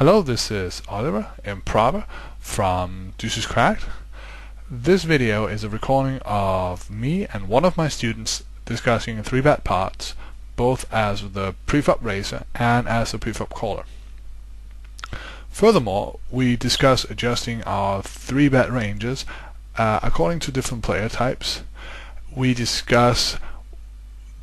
Hello, this is Oliver Improver from Deuces Cracked. This video is a recording of me and one of my students discussing 3-bet parts, both as the preflop raiser and as the preflop caller. Furthermore, we discuss adjusting our 3-bet ranges according to different player types. We discuss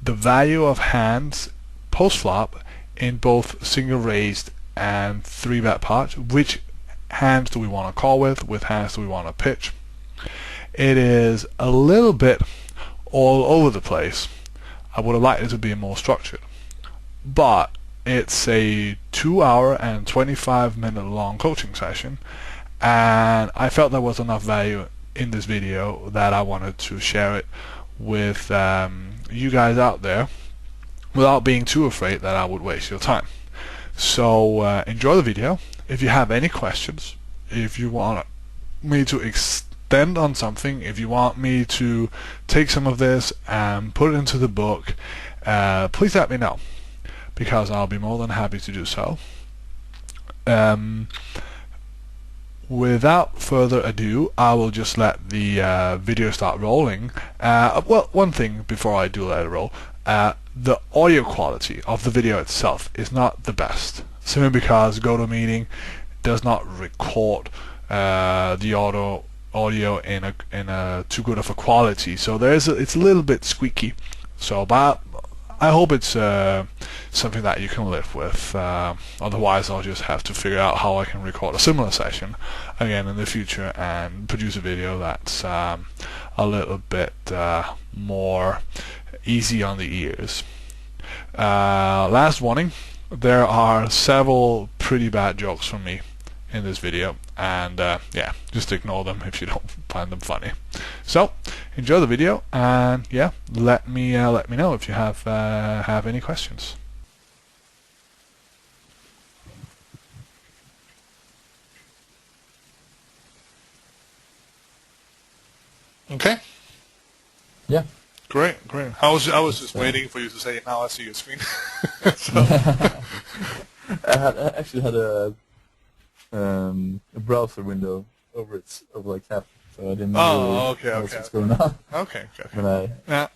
the value of hands post-flop in both single raised and 3-bet parts. Which hands do we want to call with hands do we want to pitch. It is a little bit all over the place. I would have liked it to be more structured, but it's a 2-hour and 25-minute long coaching session, and I felt there was enough value in this video that I wanted to share it with you guys out there without being too afraid that I would waste your time. So enjoy the video. If you have any questions, if you want me to extend on something, if you want me to take some of this and put it into the book, please let me know, because I'll be more than happy to do so. Without further ado, I will just let the video start rolling. Well, one thing before I do let it roll, the audio quality of the video itself is not the best, simply because GoToMeeting does not record the audio in a too good of a quality, so it's a little bit squeaky. So, but I hope it's something that you can live with. Otherwise, I'll just have to figure out how I can record a similar session again in the future and produce a video that's a little bit more easy on the ears. Last warning, there are several pretty bad jokes from me in this video, and yeah, just ignore them if you don't find them funny. So enjoy the video, and yeah, let me know if you have any questions. Okay. Yeah. Great. I was just waiting for you to say, now I see your screen. So. I actually had a browser window over like half, so I didn't really know what's going on. Okay. When Yeah.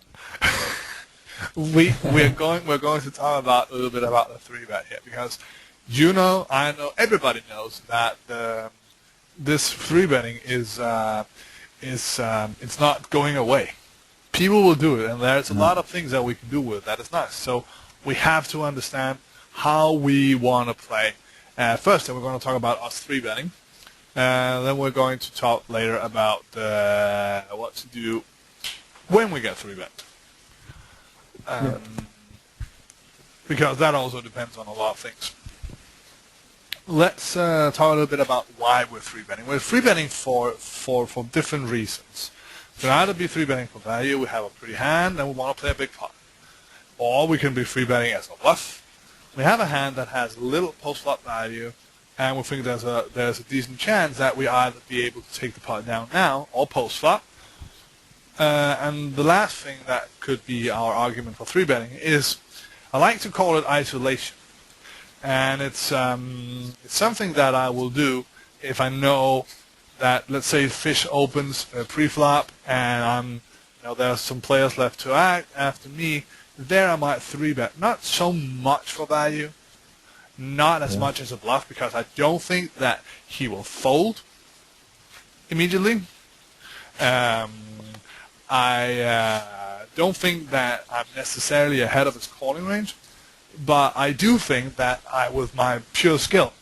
we're going to talk about a little bit about the 3-bet here, because I know everybody knows that this 3-betting is it's not going away. People will do it, and there's a lot of things that we can do with that. It's nice. So we have to understand how we want to play. First, we're going to talk about us 3-betting. Then we're going to talk later about what to do when we get 3-bet. Because that also depends on a lot of things. Let's talk a little bit about why we're 3-betting. We're 3-betting for different reasons. We can either be 3-betting for value, we have a pretty hand and we want to play a big pot. Or we can be 3-betting as a bluff. We have a hand that has little post-flop value, and we think there's a decent chance that we either be able to take the pot down now or post-flop. And the last thing that could be our argument for 3-betting is, I like to call it isolation. And it's something that I will do if I know that, let's say, fish opens pre-flop, and there's some players left to act after me. There I might 3-bet, not so much for value, not as much as a bluff, because I don't think that he will fold immediately. I don't think that I'm necessarily ahead of his calling range, but I do think that I, with my pure skill,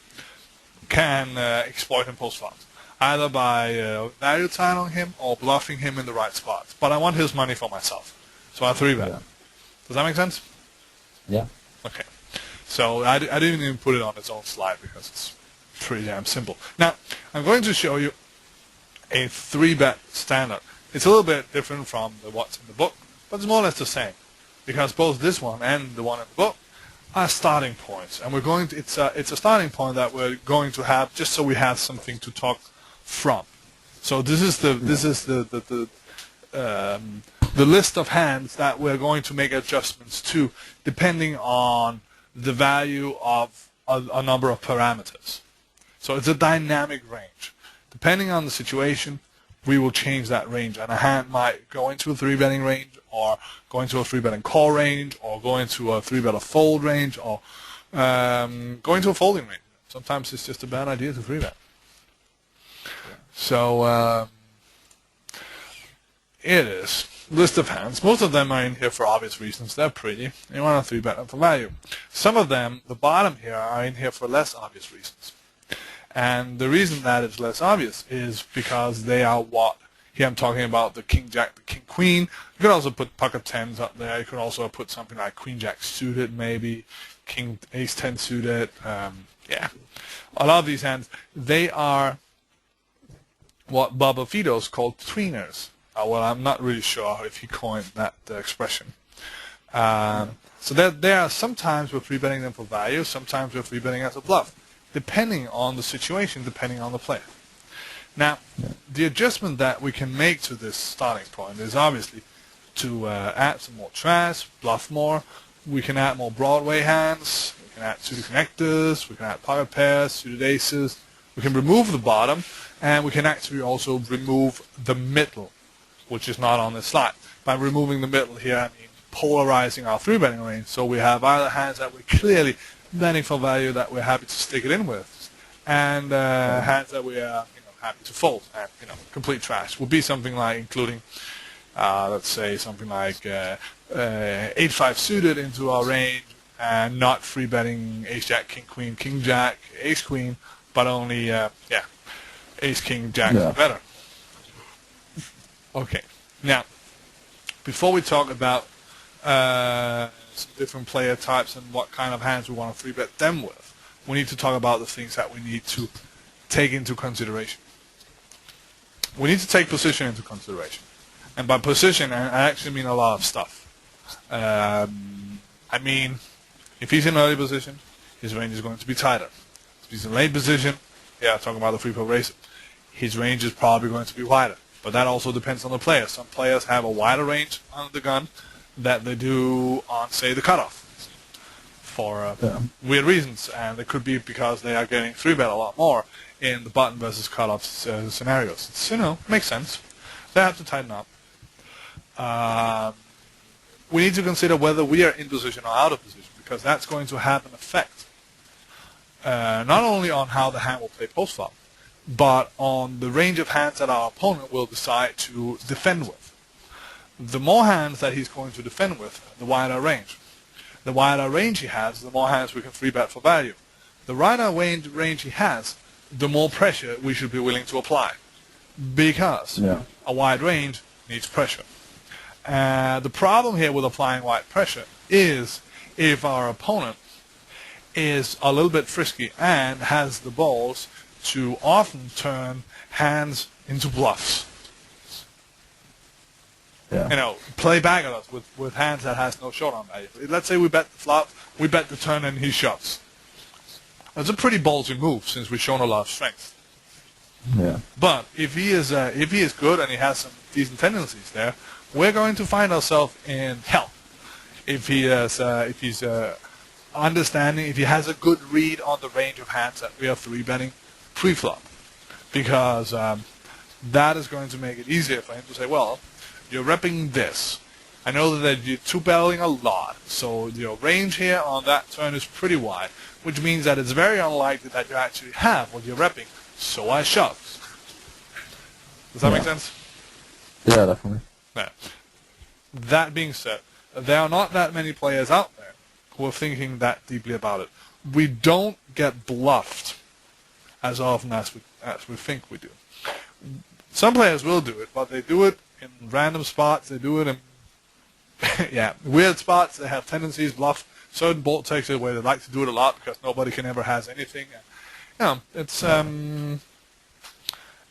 can exploit him post-flop, either by value titling him or bluffing him in the right spots. But I want his money for myself, so I 3-bet. Yeah. Does that make sense? Yeah. Okay. So I didn't even put it on its own slide because it's pretty damn simple. Now, I'm going to show you a 3-bet standard. It's a little bit different from what's in the book, but it's more or less the same, because both this one and the one in the book are starting points, and it's a starting point that we're going to have just so we have something to talk from. So this is the list of hands that we're going to make adjustments to, depending on the value of a number of parameters. So it's a dynamic range. Depending on the situation, we will change that range, and a hand might go into a 3-betting range, or go into a 3-betting call range, or go into a 3-bet fold range, or go into a folding range. Sometimes it's just a bad idea to 3-bet. So it is. List of hands. Most of them are in here for obvious reasons. They're pretty. You want to 3-bet them for value. Some of them, the bottom here, are in here for less obvious reasons. And the reason that it's less obvious is because they are what, here I'm talking about the king jack, the king queen. You could also put pocket tens up there. You could also put something like queen jack suited, maybe king ace 10 suited. Yeah, a lot of these hands, they are what Bubba Fido's called tweeners. Well, I'm not really sure if he coined that expression. So there are sometimes we're 3-betting them for value, sometimes we're 3-betting as a bluff, depending on the situation, depending on the player. Now, the adjustment that we can make to this starting point is obviously to add some more trash, bluff more. We can add more Broadway hands. We can add suited connectors. We can add pocket pairs, suited aces. We can remove the bottom, and we can actually also remove the middle, which is not on this slide. By removing the middle here, I mean polarizing our 3-betting range. So we have either hands that we're clearly betting for value that we're happy to stick it in with, and hands that we are happy to fold, and complete trash would be something like including let's say something like 8-5 suited into our range, and not 3-betting ace jack, king jack, ace queen, but only ace king jack or better. Okay, now before we talk about some different player types and what kind of hands we want to 3-bet them with, we need to talk about the things that we need to take into consideration. We need to take position into consideration. And by position, I actually mean a lot of stuff. I mean, if he's in early position, his range is going to be tighter. If he's in late position, talking about the free poker racer, his range is probably going to be wider. But that also depends on the player. Some players have a wider range on the gun that they do on, say, the cutoff for weird reasons. And it could be because they are getting 3-bet a lot more in the button versus cutoff scenarios. It's, makes sense. They have to tighten up. We need to consider whether we are in position or out of position, because that's going to have an effect not only on how the hand will play post-flop, but on the range of hands that our opponent will decide to defend with. The more hands that he's going to defend with, the wider range. The wider range he has, the more hands we can 3-bet for value. The wider range he has, the more pressure we should be willing to apply, because a wide range needs pressure. The problem here with applying wide pressure is if our opponent is a little bit frisky and has the balls to often turn hands into bluffs. Play back at us with hands that has no showdown value. Let's say we bet the flop, we bet the turn, and he shoves. That's a pretty ballsy move since we've shown a lot of strength. Yeah. But if he is good and he has some decent tendencies there, we're going to find ourselves in hell. If he's understanding, if he has a good read on the range of hands that we are 3-betting pre-flop, because that is going to make it easier for him to say, well, you're repping this. I know that you're 2-betting a lot, so your range here on that turn is pretty wide, which means that it's very unlikely that you actually have what you're repping, so I shove. Does that make sense? Yeah, definitely. Yeah. That being said, there are not that many players out there who are thinking that deeply about it. We don't get bluffed as often as we think we do. Some players will do it, but they do it in random spots. They do it in weird spots. They have tendencies, bluff certain bolt takes it where they like to do it a lot because nobody can ever has anything.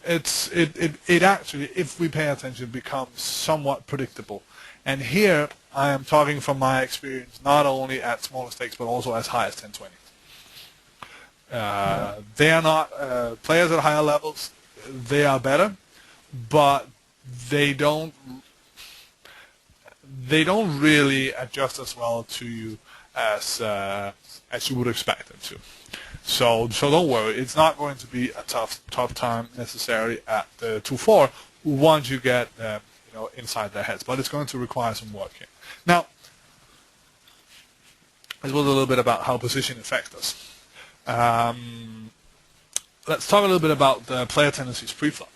It actually, if we pay attention, becomes somewhat predictable. And here I am talking from my experience, not only at smaller stakes but also as high as 10-20. They are not players at higher levels. They are better, but they don't really adjust as well to you as you would expect them to. So don't worry, it's not going to be a tough time necessarily at the 2-4 once you get inside their heads, but it's going to require some work here. Now, this was a little bit about how position affects us. Let's talk a little bit about the player tendencies pre-flop.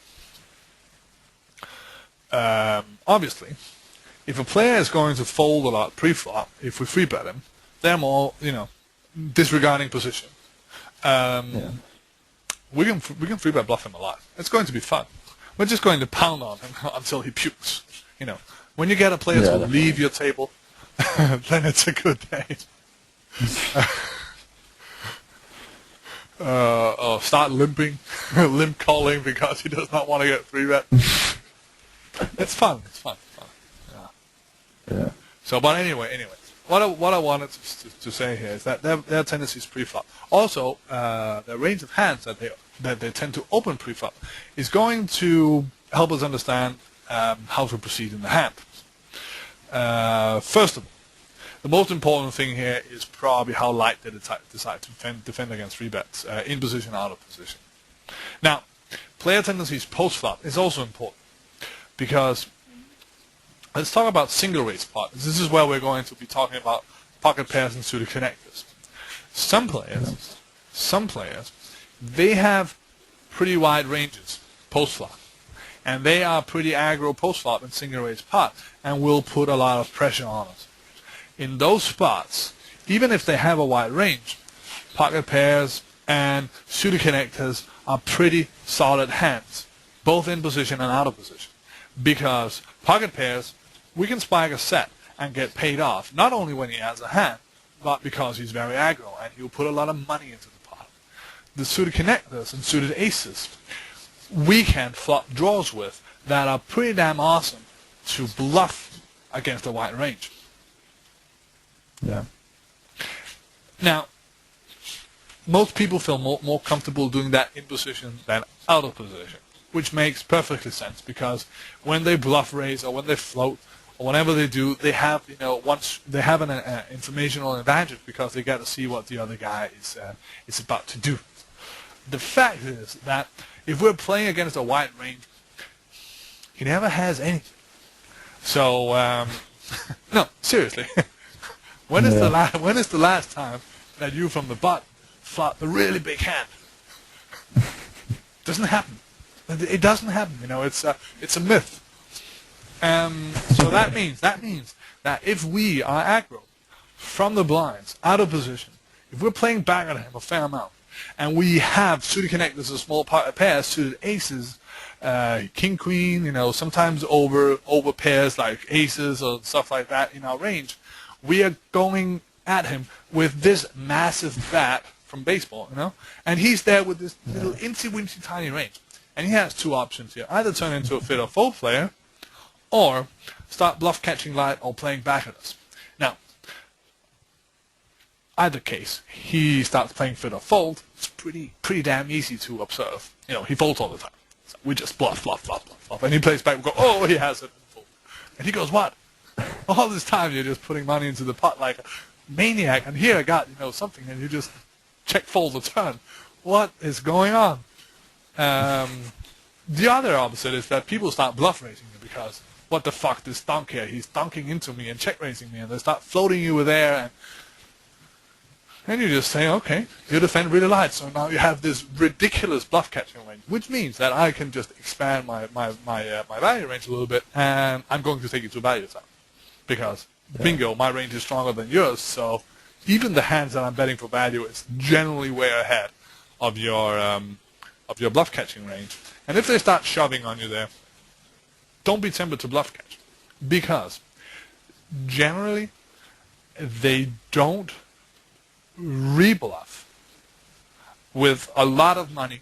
Obviously, if a player is going to fold a lot pre-flop, if we free bet him, they're more, disregarding position. We can free bet bluff him a lot. It's going to be fun. We're just going to pound on him until he pukes. When you get a player to leave your table, then it's a good day. Start limping, limp calling because he does not want to get free bet. It's fun. Yeah. So, but anyway, what I wanted to say here is that their tendencies pre-flop. Also, the range of hands that they tend to open pre-flop is going to help us understand how to proceed in the hand. First of all, the most important thing here is probably how light they decide to defend against free bets, in position, out of position. Now, player tendencies post-flop is also important because let's talk about single raise partners. This is where we're going to be talking about pocket pairs and suited connectors. Some players, they have pretty wide ranges post-flop, and they are pretty aggro post-flop in single raise pot, and will put a lot of pressure on us. In those spots, even if they have a wide range, pocket pairs and suited connectors are pretty solid hands, both in position and out of position. Because pocket pairs, we can spike a set and get paid off, not only when he has a hand, but because he's very aggro and he'll put a lot of money into the pot. The suited connectors and suited aces, we can flop draws with that are pretty damn awesome to bluff against a wide range. Yeah. Now, most people feel more comfortable doing that in position than out of position, which makes perfectly sense because when they bluff raise or when they float or whenever they do, they have once they have an informational advantage because they get to see what the other guy is about to do. The fact is that if we're playing against a wide range, he never has anything. So no, seriously. When is the last time that you from the bottom flop a really big hand? Doesn't happen. It doesn't happen. It's a myth. So that means that if we are aggro from the blinds, out of position, if we're playing back at him a fair amount, and we have suited connectors, a small pairs, suited aces, king queen, sometimes over pairs like aces or stuff like that in our range, we are going at him with this massive bat from baseball, and he's there with this little incy-wincy tiny range. And he has two options here. Either turn into a fit or fold player, or start bluff catching light or playing back at us. Now, either case, he starts playing fit or fold. It's pretty damn easy to observe. He folds all the time. So we just bluff. And he plays back and go, oh, he has it. And he goes, what? All this time you're just putting money into the pot like a maniac, and here I got something, and you just check fold the turn. What is going on? The other opposite is that people start bluff raising you because what the fuck, this donk here, he's donking into me and check raising me, and they start floating you with air, and you just say, okay, you defend really light, so now you have this ridiculous bluff catching range, which means that I can just expand my value range a little bit, and I'm going to take you to value time. Because, bingo, my range is stronger than yours, so even the hands that I'm betting for value is generally way ahead of your bluff catching range. And if they start shoving on you there, don't be tempted to bluff catch. Because, generally, they don't rebluff with a lot of money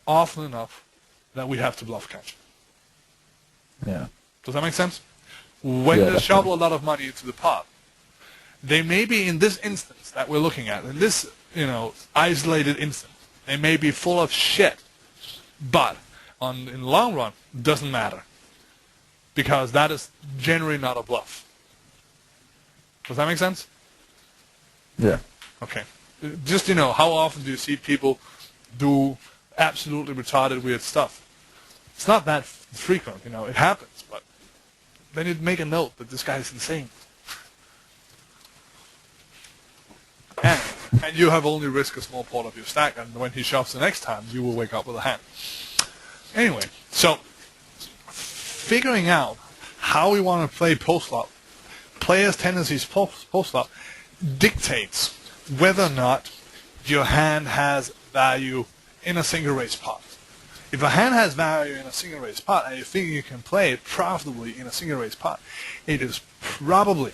often enough that we have to bluff catch. Yeah. Does that make sense? When they shovel a lot of money into the pot, they may be in this instance that we're looking at, in this isolated instance, they may be full of shit, but in the long run, it doesn't matter because that is generally not a bluff. Does that make sense? Yeah. Okay. Just, you know, how often do you see people do absolutely retarded weird stuff? It's not that frequent, you know, it happens, but then you'd make a note that this guy is insane. And you have only risked a small part of your stack, and when he shoves the next time, you will wake up with a hand. Anyway, so figuring out how we want to play post-flop, players' tendencies post-flop, dictates whether or not your hand has value in a single raise pot. If a hand has value in a single raise pot, and you think you can play it profitably in a single raise pot, it is probably,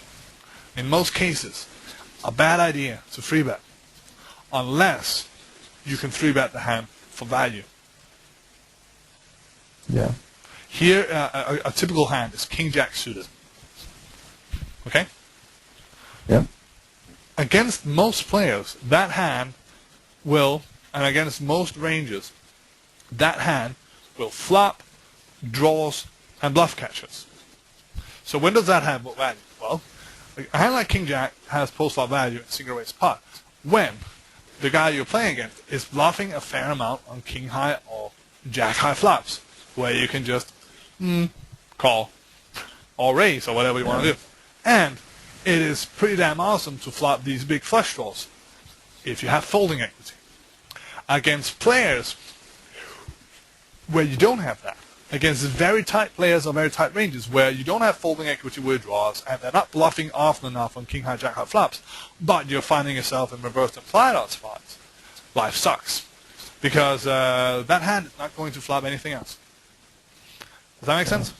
in most cases, a bad idea to 3-bet, unless you can 3-bet the hand for value. Yeah. Here, a typical hand is King-Jack suited. Okay? Yeah. Against most players, that hand will, and against most ranges, that hand will flop, draws, and bluff catches. So when does that have value? Well, a hand like King-Jack has post-flop value in single raise pot when the guy you're playing against is bluffing a fair amount on King-High or Jack-High flops, where you can just call or raise or whatever you want to do. And it is pretty damn awesome to flop these big flush draws if you have folding equity. Against players where you don't have that, against very tight players or very tight ranges where you don't have folding equity withdrawals and they're not bluffing often enough on King-High, Jack-High flops, but you're finding yourself in reversed implied odd spots, life sucks. Because that hand is not going to flop anything else. Does that make sense?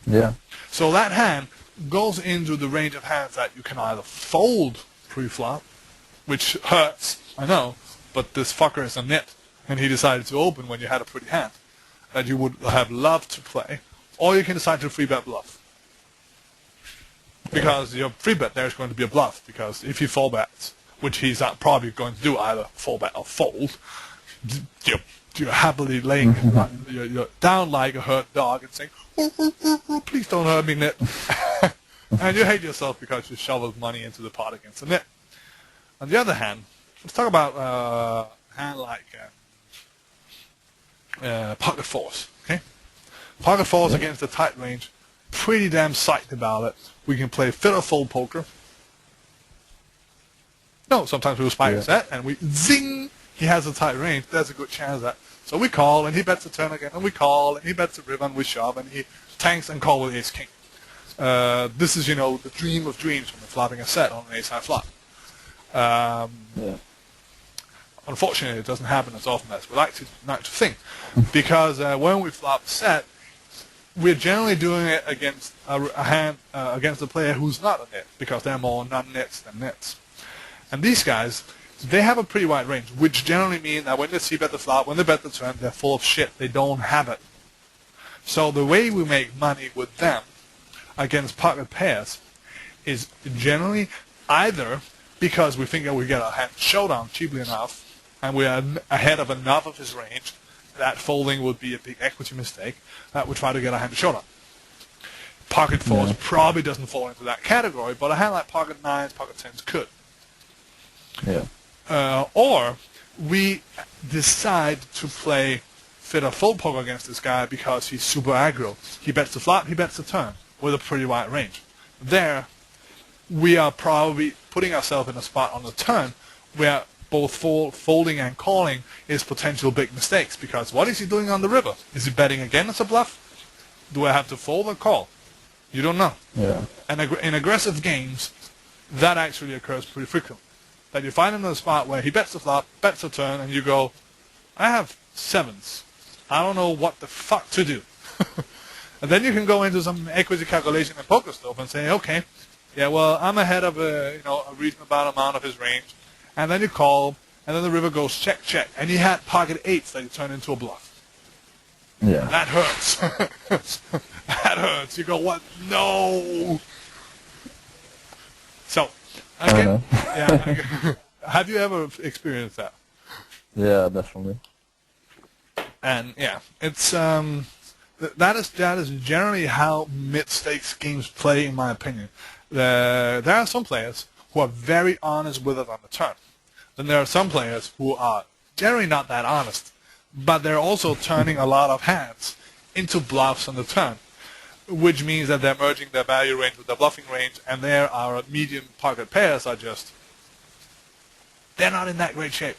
Yeah. So that hand goes into the range of hands that you can either fold pre-flop, which hurts, I know, but this fucker is a nit, and he decided to open when you had a pretty hand that you would have loved to play, or you can decide to 3-bet bluff. Because your 3-bet there is going to be a bluff, because if he 4-bets, which he's not probably going to do either 4-bet or fold, you're happily laying, you're down like a hurt dog and saying, ooh, please don't hurt me, nit. And you hate yourself because you shoveled money into the pot against the nit. On the other hand, let's talk about a hand like pocket fours. Okay, pocket fours against the tight range, pretty damn psyched about it. We can play fit or fold poker. No, sometimes we'll spike a set and we zing. He has a tight range. There's a good chance that. So we call and he bets a turn again, and we call and he bets a river and we shove and he tanks and call with ace king. This is, you know, the dream of dreams when we're flopping a set on an ace high flop. Unfortunately, it doesn't happen as often as we like to think, because when we flop a set, we're generally doing it against a hand against a player who's not a nit, because they're more non-nits than nits. And these guys, they have a pretty wide range, which generally mean that when they see bet the flop, when they bet the turn, they're full of shit. They don't have it. So the way we make money with them against pocket pairs is generally either because we think that we get a hand showdown cheaply enough, and we are ahead of enough of his range that folding would be a big equity mistake, that we try to get a hand showdown. Pocket fours probably doesn't fall into that category, but a hand like pocket nines, pocket tens could. Yeah. Or we decide to play fit or fold poker against this guy because he's super aggro. He bets the flop, he bets the turn with a pretty wide range. There, we are probably putting ourselves in a spot on the turn where both folding and calling is potential big mistakes, because what is he doing on the river? Is he betting again as a bluff? Do I have to fold or call? You don't know. Yeah. And in aggressive games, that actually occurs pretty frequently. That you find him in a spot where he bets the flop, bets the turn, and you go, I have sevens. I don't know what the fuck to do. And then you can go into some equity calculation and poker stuff and say, okay, yeah, well, I'm ahead of a reasonable amount of his range. And then you call, and then the river goes check, check. And he had pocket eights that he turned into a bluff. Yeah. That hurts. That hurts. You go, what? No. So, again, have you ever experienced that? Yeah, definitely. And yeah, it's that is generally how mid-stakes games play, in my opinion. There are some players who are very honest with it on the turn. then there are some players who are generally not that honest, but they're also turning a lot of hands into bluffs on the turn, which means that they're merging their value range with their bluffing range, and there our medium pocket pairs are just, they're not in that great shape.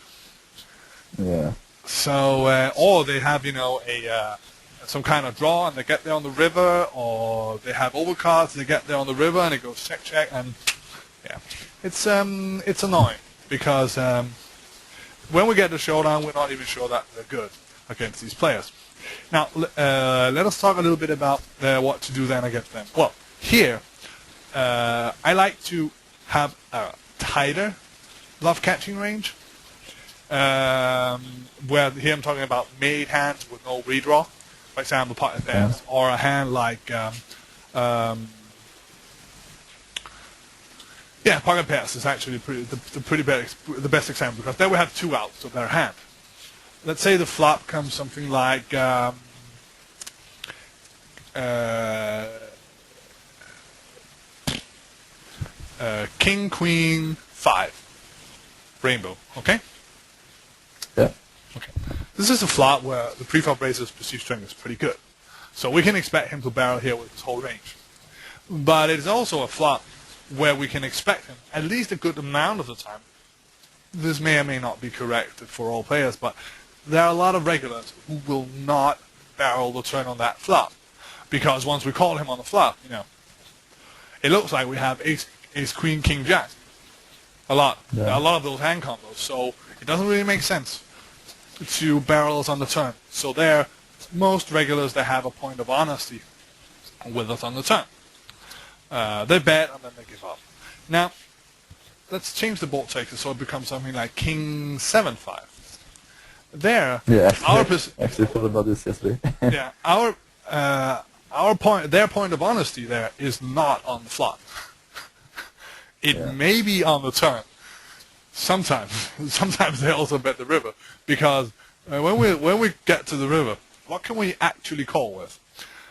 Yeah. So, or they have, some kind of draw and they get there on the river, or they have overcards, they get there on the river and it goes check check, and yeah, it's annoying because when we get to showdown, we're not even sure that they're good against these players. Now, let us talk a little bit about what to do then against them. Well, here I like to have a tighter bluff catching range. Where here I'm talking about made hands with no redraw, for example, pocket pairs, or a hand like pocket pairs is actually the best example, because there we have two outs of their hand. Let's say the flop comes something like King, Queen, 5, rainbow. Okay. Yeah. Okay. This is a flop where the preflop raiser's perceived strength is pretty good, so we can expect him to barrel here with his whole range. But it is also a flop where we can expect him, at least a good amount of the time. This may or may not be correct for all players, but there are a lot of regulars who will not barrel the turn on that flop, because once we call him on the flop, it looks like we have ace, queen, king, jack. A lot of those hand combos. So it doesn't really make sense to barrel us on the turn. So there, most regulars that have a point of honesty with us on the turn. They bet and then they give up. Now, let's change the board taker so it becomes something like King 7-5. There, yeah, actually thought about this yesterday. Yeah, their point of honesty there is not on the flop. It may be on the turn. Sometimes they also bet the river, because when we get to the river, what can we actually call with?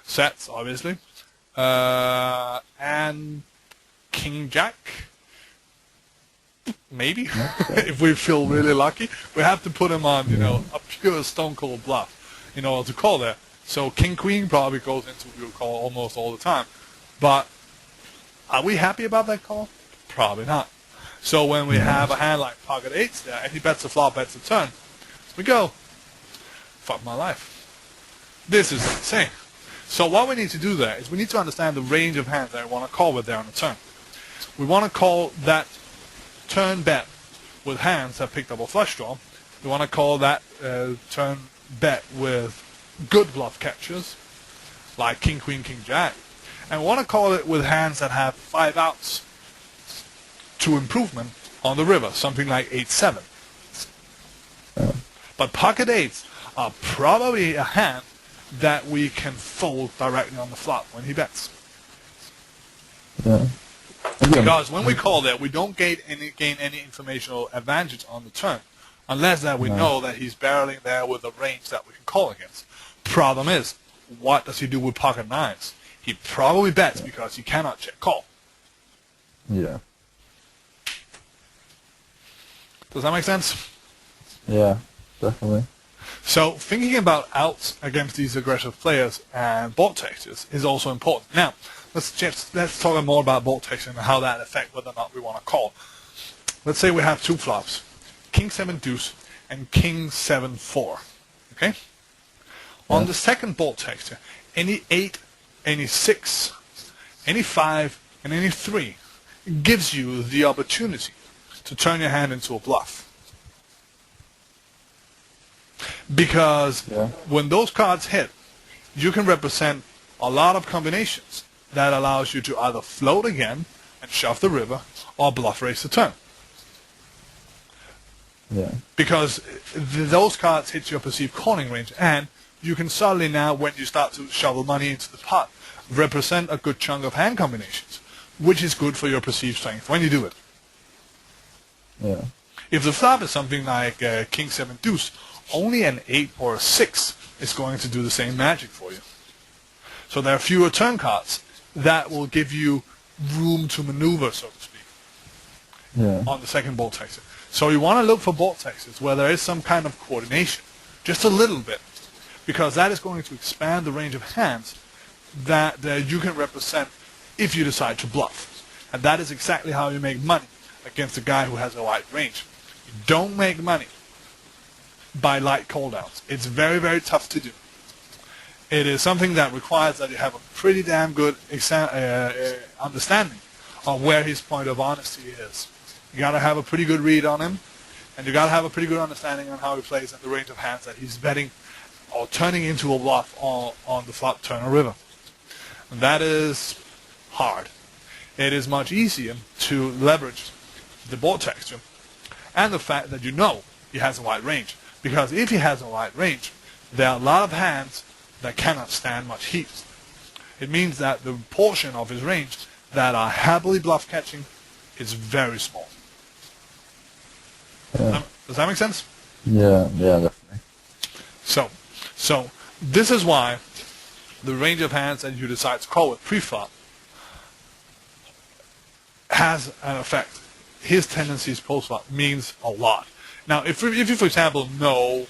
Sets, obviously, and King Jack. Maybe if we feel really lucky, we have to put him on, a pure stone cold bluff in order to call there. So King Queen probably goes into we'll call almost all the time, but are we happy about that call? Probably not. So when we have a hand like pocket 8s there, and he bets the flop, bets the turn, we go, fuck my life. This is insane. So what we need to do there is we need to understand the range of hands that we want to call with there on the turn. We want to call that turn bet with hands that picked up a flush draw. We want to call that turn bet with good bluff catchers, like King, Queen, King, Jack. And we want to call it with hands that have 5 outs to improvement on the river, something like 8-7. But pocket 8s are probably a hand that we can fold directly on the flop when he bets. Yeah. Because when we call there, we don't gain any informational advantage on the turn, unless that we know that he's barreling there with a range that we can call against. Problem is, what does he do with pocket 9s? He probably bets because he cannot check call. Yeah. Does that make sense? Yeah, definitely. So thinking about outs against these aggressive players and board textures is also important. Now, let's talk more about board texture and how that affects whether or not we want to call. Let's say we have 2 flops, King 7 deuce and King 7-4. Okay? On the second board texture, any 8, any 6, any 5, and any 3 gives you the opportunity to turn your hand into a bluff. Because when those cards hit, you can represent a lot of combinations that allows you to either float again and shove the river, or bluff raise the turn. Yeah. Because those cards hit your perceived calling range, and you can suddenly now, when you start to shovel money into the pot, represent a good chunk of hand combinations, which is good for your perceived strength when you do it. Yeah. If the flop is something like King 7 deuce, only an 8 or a 6 is going to do the same magic for you. So there are fewer turn cards that will give you room to maneuver, so to speak, on the second board texture. So you want to look for board textures where there is some kind of coordination, just a little bit, because that is going to expand the range of hands that you can represent if you decide to bluff. And that is exactly how you make money against a guy who has a wide range. You don't make money by light call downs. It's very, very tough to do. It is something that requires that you have a pretty damn good understanding of where his point of honesty is. You got to have a pretty good read on him, and you got to have a pretty good understanding on how he plays and the range of hands that he's betting or turning into a bluff on the flop, turn, or river. And that is hard. It is much easier to leverage the board texture and the fact that you know he has a wide range. Because if he has a wide range, there are a lot of hands that cannot stand much heat. It means that the portion of his range that are happily bluff catching is very small. Yeah. Does that make sense? Yeah, definitely. So this is why the range of hands that you decide to call with pre-flop has an effect. His tendencies post-flop means a lot. Now, if you, for example, know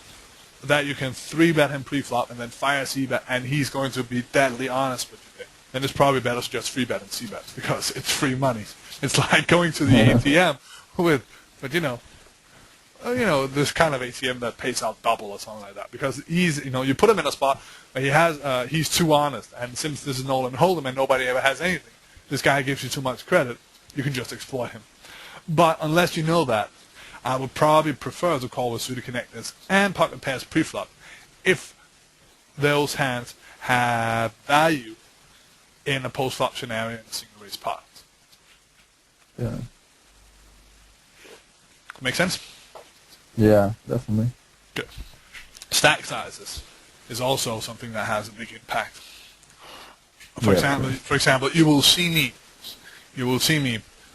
that you can 3-bet him pre-flop and then fire c-bet, and he's going to be deadly honest with you, then it's probably better to just 3-bet and c-bet because it's free money. It's like going to the ATM with this kind of ATM that pays out double or something like that, because you put him in a spot where he's too honest, and since this is Nolan Hold'em and nobody ever has anything, this guy gives you too much credit, you can just exploit him. But unless you know that, I would probably prefer to call with suited connectors and pocket pairs pre-flop if those hands have value in a post-flop scenario in a single raise pot. Yeah. Make sense? Yeah, definitely. Good. Stack sizes is also something that has a big impact. For example, you will see me.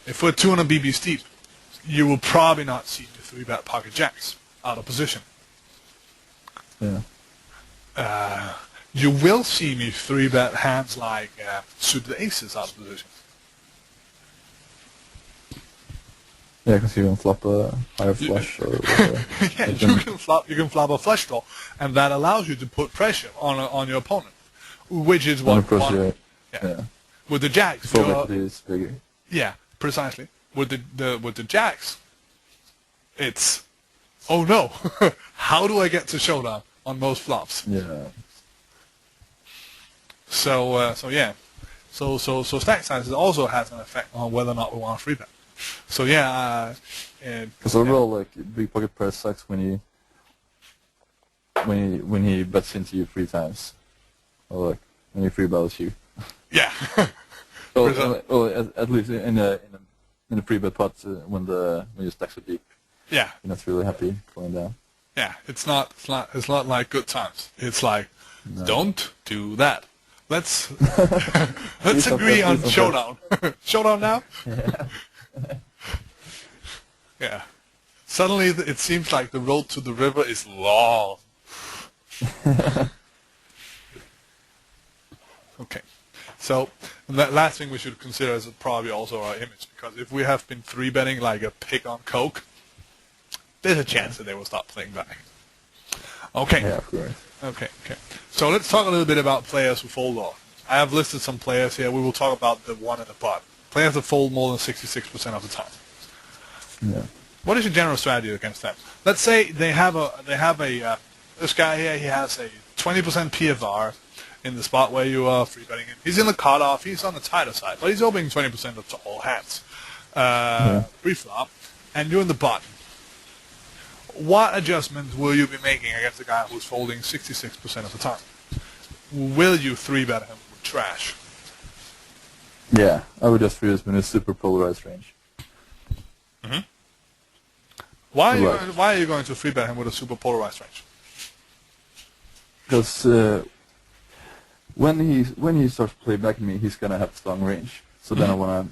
If we're 200 BBs deep, you will probably not see me 3-bet pocket jacks out of position. Yeah. You will see me 3-bet hands like suited aces out of position. Yeah, because you can flop a higher flush or whatever. Yeah, you can flop a flush draw, and that allows you to put pressure on your opponent, which is what. And of course, yeah. With the jacks, is bigger. Yeah, precisely. With the jacks, it's, oh no, how do I get to showdown on most flops? Yeah. So stack sizes also has an effect on whether or not we want to 3-bet. So yeah. Because overall, like big pocket pair sucks when he bets into you 3 times, or like when he 3-bets you. Yeah. Well, at least in a pre-bet pot when your stacks are deep. Yeah. You're not really happy going down. Yeah, it's not like good times. It's like, don't do that. Let's agree on showdown. Showdown now? Yeah. Yeah. Suddenly it seems like the road to the river is long. Okay. So the last thing we should consider is probably also our image, because if we have been 3-betting like a pig on coke, there's a chance that they will stop playing back. Okay. Yeah, of course. Okay. So let's talk a little bit about players who fold off. I have listed some players here. We will talk about the one at the bottom. Players that fold more than 66% of the time. Yeah. What is your general strategy against that? Let's say they have this guy here. He has a 20% PFR in the spot where you are 3-betting him. He's in the cutoff. He's on the tighter side, but he's opening 20% of all hands pre-flop, and you're in the bottom. What adjustments will you be making against a guy who's folding 66% of the time? Will you 3-bet him with trash? Yeah, I would just freeze him in a super polarized range. Mm-hmm. Why are you going to 3-bet him with a super polarized range? Because when he starts to play back at me, he's gonna have strong range. So then I want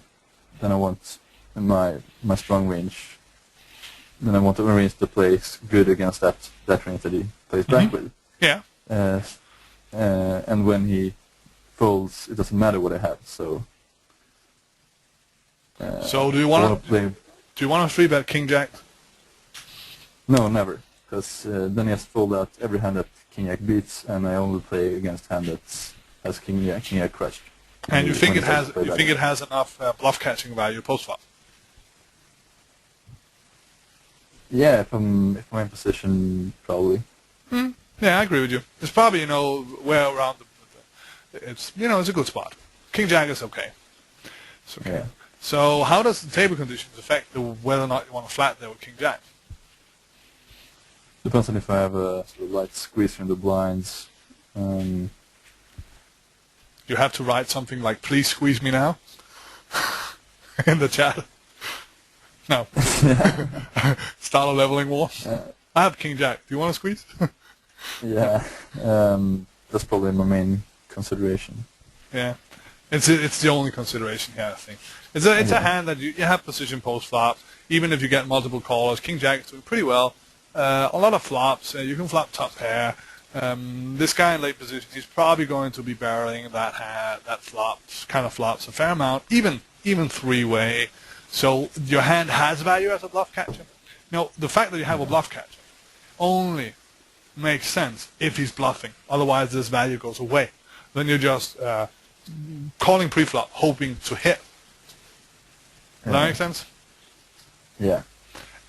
my strong range. Then I want a range that plays good against that range that he plays back with. Yeah. And when he folds, it doesn't matter what I have. So. So do you want to 3-bet King Jack? No, never. Because then he has to fold out every hand that King Jack beats, and I only play against hand that has King Jack crushed. And you think when it he starts has to play you back. think it has enough bluff catching value post flop? Yeah, if I'm in position, probably. Yeah, I agree with you. It's probably well around it's a good spot. King Jack is okay. It's okay. Yeah. So how does the table conditions affect whether or not you want to flat there with King Jack? Depends on if I have a sort of light squeeze from the blinds. You have to write something like "Please squeeze me now" in the chat. No. Start a leveling war. I have King Jack. Do you want to squeeze? Yeah, that's probably my main consideration. Yeah. It's the only consideration here, I think. It's a hand that you have position post flop. Even if you get multiple callers, King Jack is doing pretty well. A lot of flops. You can flop top pair. This guy in late position, he's probably going to be barreling that flops, kind of flops a fair amount, even three-way. So your hand has value as a bluff catcher. Now, the fact that you have a bluff catcher only makes sense if he's bluffing. Otherwise, this value goes away. Then you're just calling pre-flop, hoping to hit. Does that make sense? Yeah.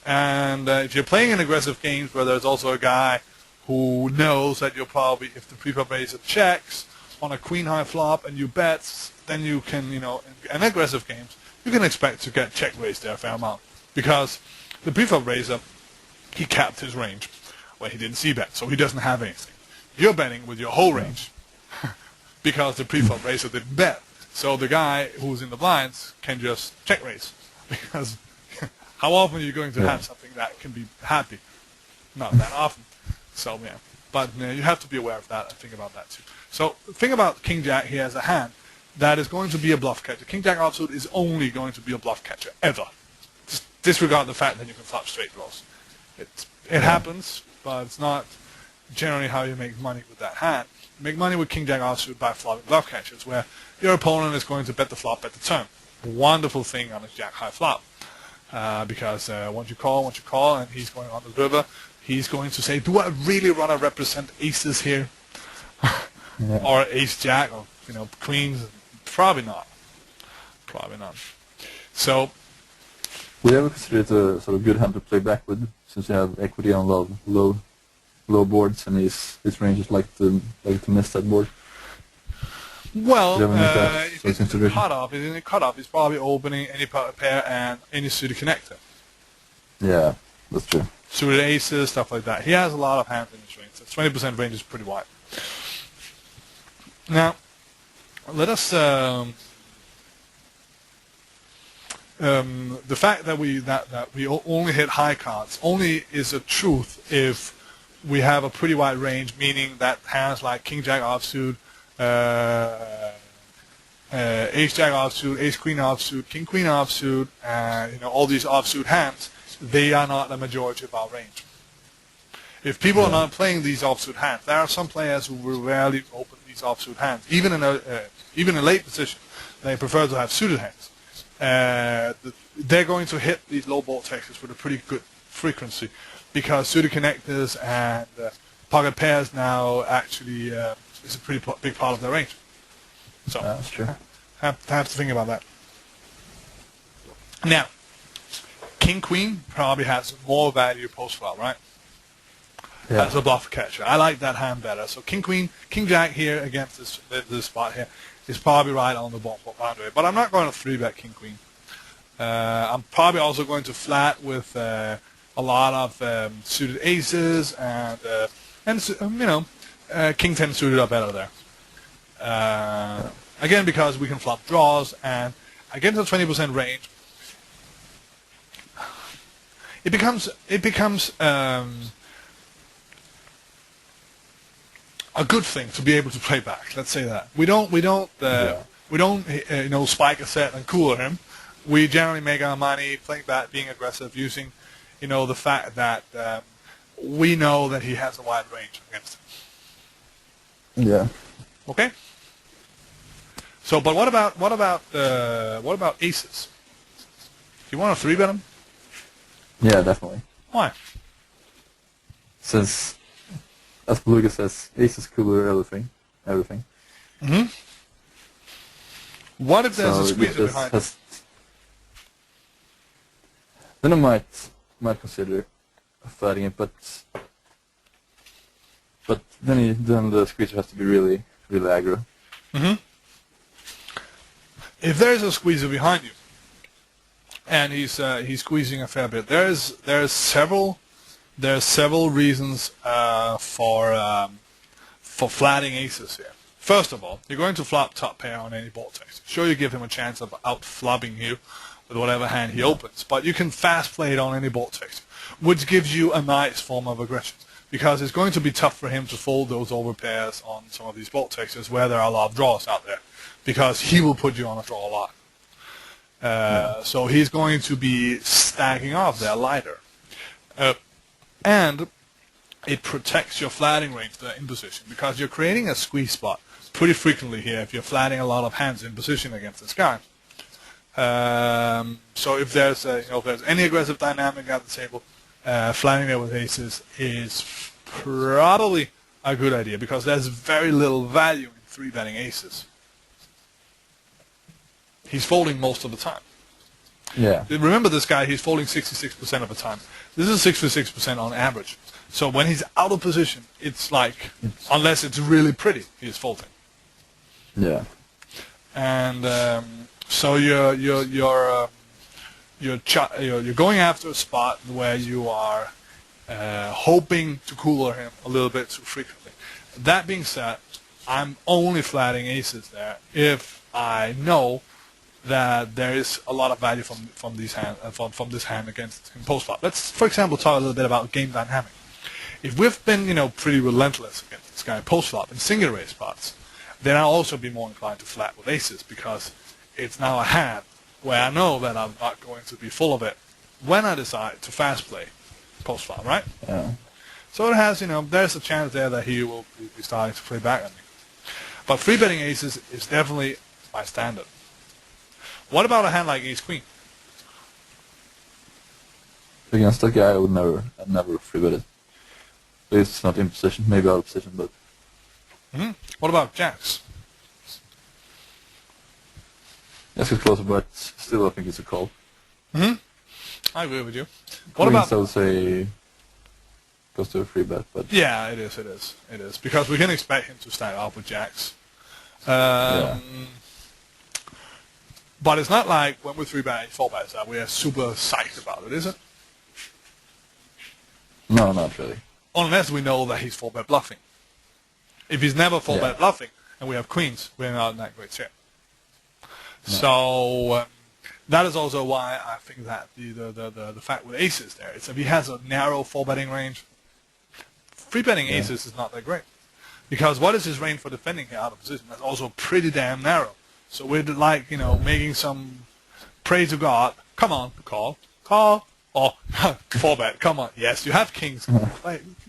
And if you're playing in aggressive games where there's also a guy who knows that you'll probably, if the pre-flop raiser checks on a queen high flop and you bets, then you can, in aggressive games, you can expect to get check raised there a fair amount. Because the pre-flop raiser, he capped his range where he didn't see bet, so he doesn't have anything. You're betting with your whole range because the pre-flop raiser didn't bet. So the guy who's in the blinds can just check raise. Because how often are you going to have something that can be happy? Not that often. So, yeah. But you have to be aware of that and think about that too. So, think about King Jack here as a hand that is going to be a bluff catcher. King Jack offsuit is only going to be a bluff catcher, ever. Just disregard the fact that you can flop straight draws. It happens, but it's not generally how you make money with that hand. You make money with King Jack offsuit by flopping bluff catchers, where your opponent is going to bet the flop at the turn. Wonderful thing on a Jack high flop. Because once you call, and he's going on the river, he's going to say, do I really want to represent aces here? Or ace-jack, or, queens? Probably not. Probably not. So, would you ever consider it a sort of good hand to play back with, since you have equity on low boards, and his range is like to miss that board? well, if it's in the cutoff, he's probably opening any pair and any suited connector. Yeah, that's true. Suited aces, stuff like that. He has a lot of hands in his range. So 20% range is pretty wide. Now, let us. The fact that we only hit high cards only is a truth if we have a pretty wide range, meaning that hands like King Jack offsuit, Ace Jack offsuit, Ace Queen offsuit, King Queen offsuit, all these offsuit hands, they are not the majority of our range. If people are not playing these offsuit hands, there are some players who will rarely open these offsuit hands, even in late position. They prefer to have suited hands. They're going to hit these low ball textures with a pretty good frequency, because suited connectors and pocket pairs now actually is a pretty big part of their range. So that's true. Have to think about that. Now, King Queen probably has more value post flop, right? Yeah. As a bluff catcher. I like that hand better. So King Queen, King Jack here against this spot here is probably right on the boundary. But I'm not going to 3-bet King Queen. I'm probably also going to flat with a lot of suited aces and King 10 suited are better there. Again, because we can flop draws, and against a 20% range, it becomes a good thing to be able to play back. Let's say that we don't spike a set and cooler him. We generally make our money playing back, being aggressive, using the fact that we know that he has a wide range against him. Yeah. Okay. So, but what about aces? Do you want to 3-bet him? Yeah, definitely. Why? since, as Beluga says, ace is cooler, everything. Mm-hmm. What if there's So a it squeezer just behind? has, then I might consider flatting it, but then the squeezer has to be really aggro. Mm-hmm. If there's a squeezer behind you, and he's squeezing a fair bit, there's several reasons for flatting aces here. First of all, you're going to flop top pair on any board text. Sure, you give him a chance of out-flubbing you with whatever hand he opens, but you can fast play it on any board text, which gives you a nice form of aggression, because it's going to be tough for him to fold those overpairs on some of these board texts where there are a lot of draws out there, because he will put you on a draw line. So he's going to be stacking off there lighter. And it protects your flatting range there in position, because you're creating a squeeze spot pretty frequently here if you're flatting a lot of hands in position against this guy. So if there's any aggressive dynamic at the table, flatting there with aces is probably a good idea, because there's very little value in 3-betting aces. He's folding most of the time. Yeah. Remember, this guy, he's folding 66% of the time. This is 66% on average. So when he's out of position, it's like, unless it's really pretty, he's folding. Yeah. And so you're going after a spot where you are hoping to cooler him a little bit too frequently. That being said, I'm only flatting aces there if I know that there is a lot of value from this hand against him post flop. Let's, for example, talk a little bit about game dynamic. If we've been pretty relentless against this guy post flop in single raise spots, then I'll also be more inclined to flat with aces, because it's now a hand where I know that I'm not going to be full of it when I decide to fast play post flop, right? Yeah. So it has, there's a chance there that he will be starting to play back at me. But 3-betting aces is definitely my standard. What about a hand like ace queen? Against that guy, I'd never 3-bet it. It's not in position, maybe out of position, but. Mm-hmm. What about jacks? Yes, it's closer, but still I think it's a call. Mm-hmm. I agree with you. What What about? I would say goes to a 3-bet, but. Yeah, it is, because we can expect him to stack up with jacks. Yeah. But it's not like when we're 3-bet, 4-bet that we are super psyched about it, is it? No, not really. Unless we know that he's 4-bet bluffing. If he's never 4-bet bluffing and we have queens, we're not in that great shape. No. So that is also why I think that the fact with aces there is if he has a narrow 4-betting range, 3-betting aces is not that great. Because what is his range for defending here out of position? That's also pretty damn narrow. So we're like, making some pray to God. Come on, call. Oh, 4-bet, come on. Yes, you have kings.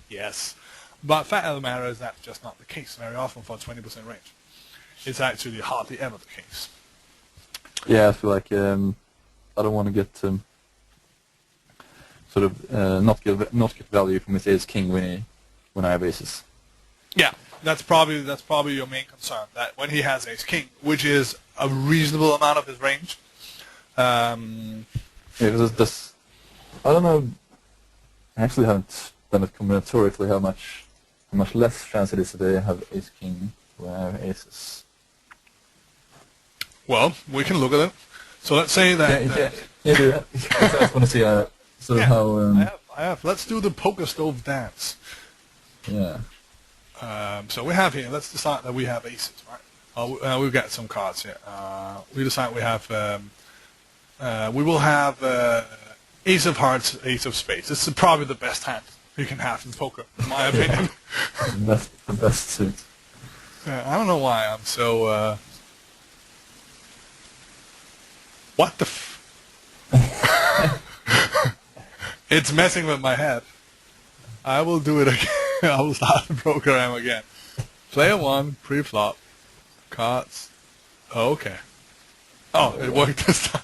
Yes. But fact of the matter is that's just not the case very often for a 20% range. It's actually hardly ever the case. Yeah, I feel like I don't want to get not get value from his ace king when I have aces. Yeah, that's probably your main concern, that when he has ace king, which is a reasonable amount of his range. Yeah, because I don't know. I actually haven't done it combinatorically how much less chance it is that they have ace king when I have aces. Well, we can look at it. So let's say that. Yeah. I just want to see how. I have. Let's do the poker stove dance. Yeah. So we have here. Let's decide that we have aces, right? We've got some cards here. We decide we have. We will have ace of hearts, ace of spades. This is probably the best hand you can have in poker, in my opinion. the best suit. I don't know why I'm so. What the? It's messing with my head. I will do it again. I will start the program again. Player 1, pre-flop, cards. Oh, okay. Oh, it worked this time.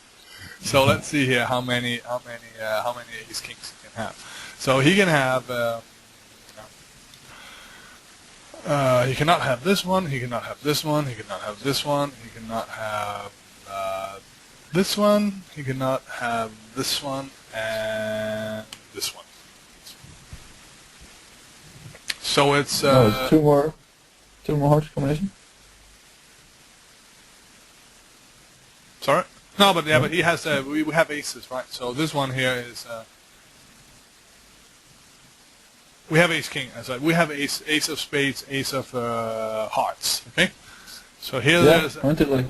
So let's see here how many ace kings he can have. So he can have He cannot have this one. He cannot have this one. He cannot have this one. He cannot have this one. He cannot have this one and this one. So it's no, it's two more hearts combination. Sorry. No, but yeah, but he has we have aces, right? So this one here is we have ace king. As we have ace of spades, ace of hearts. Okay. So here there's aren't it like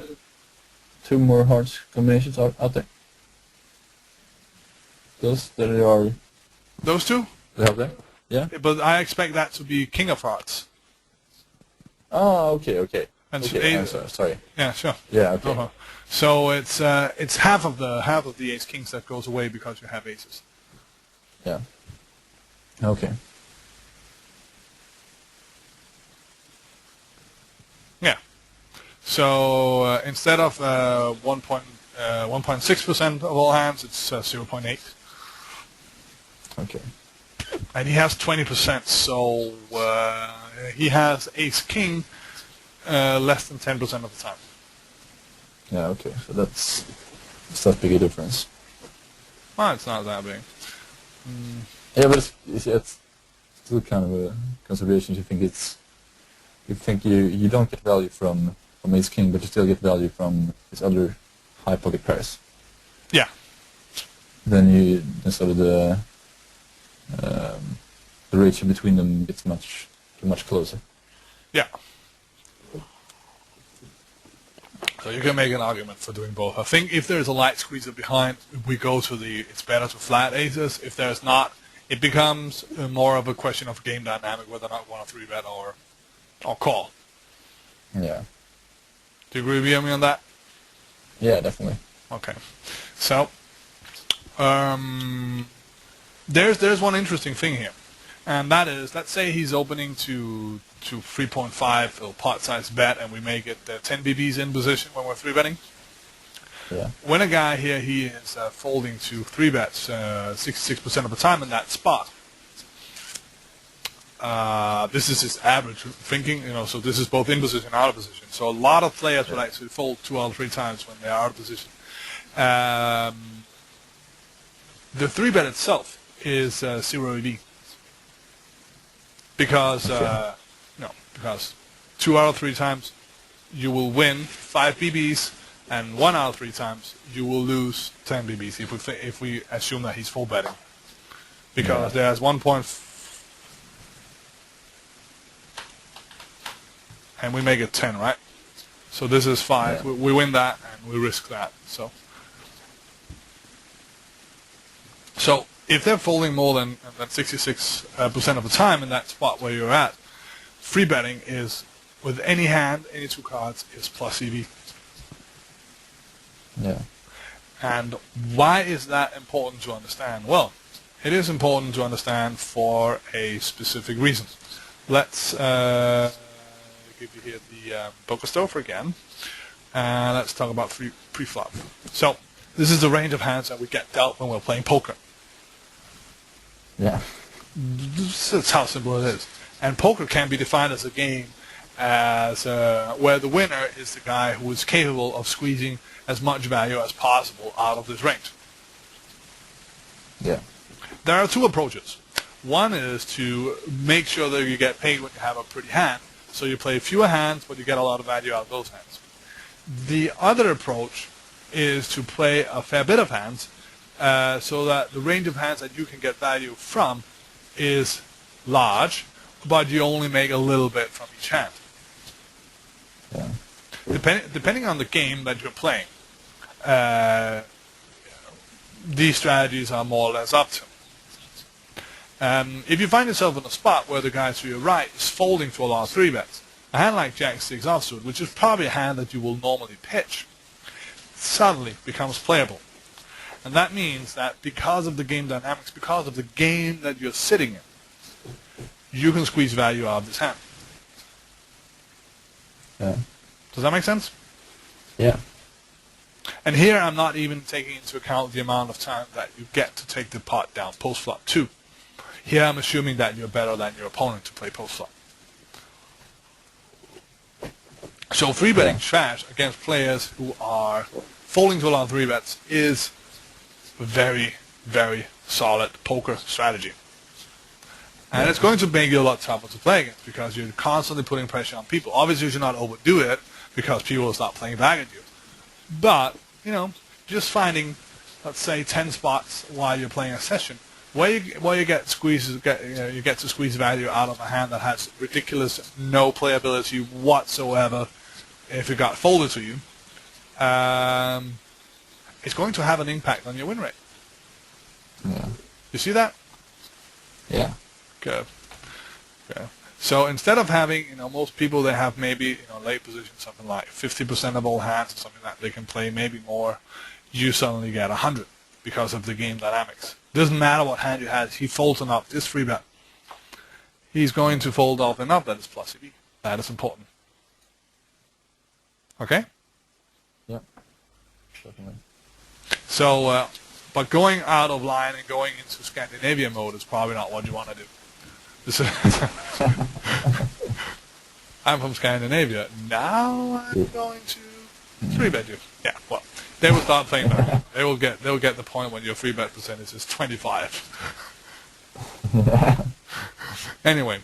two more hearts combinations out there? Those that are those two. They have there. Yeah. But I expect that to be king of hearts. Oh, okay. And okay, I'm sorry. Yeah, sure. Yeah, okay. Uh-huh. So it's half of the ace kings that goes away because you have aces. Yeah. Okay. Yeah. So instead of 1.6% of all hands, it's 0.8. Okay. And he has 20%, so he has ace king less than 10% of the time. Yeah, okay. So that's that big a difference. Well, it's not that big. Yeah, but it's still kind of a consideration. You think you don't get value from ace king, but you still get value from his other high pocket pairs. Yeah. Then sort of the ratio between them gets much closer. Yeah. So you can make an argument for doing both. I think if there's a light squeezer behind, we go to it's better to flat aces. If there's not, it becomes more of a question of game dynamic, whether or not you want to 3-bet or call. Yeah. Do you agree with me on that? Yeah, definitely. Okay. So there's one interesting thing here, and that is, let's say he's opening to 3.5 or pot size bet, and we make it 10 BBs in position when we're 3-betting. Yeah. When a guy here, he is folding to 3-bets 66% of the time in that spot. This is his average thinking, so this is both in position and out of position. So a lot of players will actually fold 2 or 3 times when they are out of position. The 3-bet itself is 0 EV. Because because 2 out of 3 times you will win 5 BBs, and 1 out of 3 times you will lose 10 BBs if we assume that he's full betting. Because there's 1 point, and we make it 10, right? So this is 5. Yeah. We win that and we risk that. So if they're folding more than 66% of the time in that spot where you're at, free betting is, with any hand, any 2 cards, is plus EV. Yeah. And why is that important to understand? Well, it is important to understand for a specific reason. Let's give you here the poker stove again, and let's talk about pre-flop. So this is the range of hands that we get dealt when we're playing poker. Yeah. That's how simple it is. And poker can be defined as a game as where the winner is the guy who is capable of squeezing as much value as possible out of this range. Yeah. There are 2 approaches. One is to make sure that you get paid when you have a pretty hand, so you play fewer hands, but you get a lot of value out of those hands. The other approach is to play a fair bit of hands, so that the range of hands that you can get value from is large, but you only make a little bit from each hand. Yeah. Depending on the game that you're playing, these strategies are more or less up to. If you find yourself in a spot where the guy to your right is folding to a lot of 3-bets, a hand like Jack-6 offsuit, which is probably a hand that you will normally pitch, suddenly becomes playable. And that means that because of the game dynamics, because of the game that you're sitting in, you can squeeze value out of this hand. Yeah. Does that make sense? Yeah. And here I'm not even taking into account the amount of time that you get to take the pot down post-flop 2. Here I'm assuming that you're better than your opponent to play post-flop. So free betting trash against players who are folding to a lot of three bets is a very, very solid poker strategy. And it's going to make you a lot tougher to play against because you're constantly putting pressure on people. Obviously, you should not overdo it because people will start playing back at you. But, just finding, let's say, 10 spots while you're playing a session where you get to squeeze value out of a hand that has ridiculous no playability whatsoever if it got folded to you, it's going to have an impact on your win rate. Yeah. You see that? Yeah. Good. Okay. So instead of having, most people, they have maybe, late position, something like 50% of all hands or something that they can play, maybe more, you suddenly get 100 because of the game dynamics. Doesn't matter what hand you have. He folds enough, this free bet. He's going to fold off enough that is plus EV. That is important. Okay? Yeah. Definitely. So, but going out of line and going into Scandinavia mode is probably not what you want to do. I'm from Scandinavia. Now I'm going to three bet you. Yeah, well, they will start playing back. They'll get the point when your free bet percentage is 25. Anyway.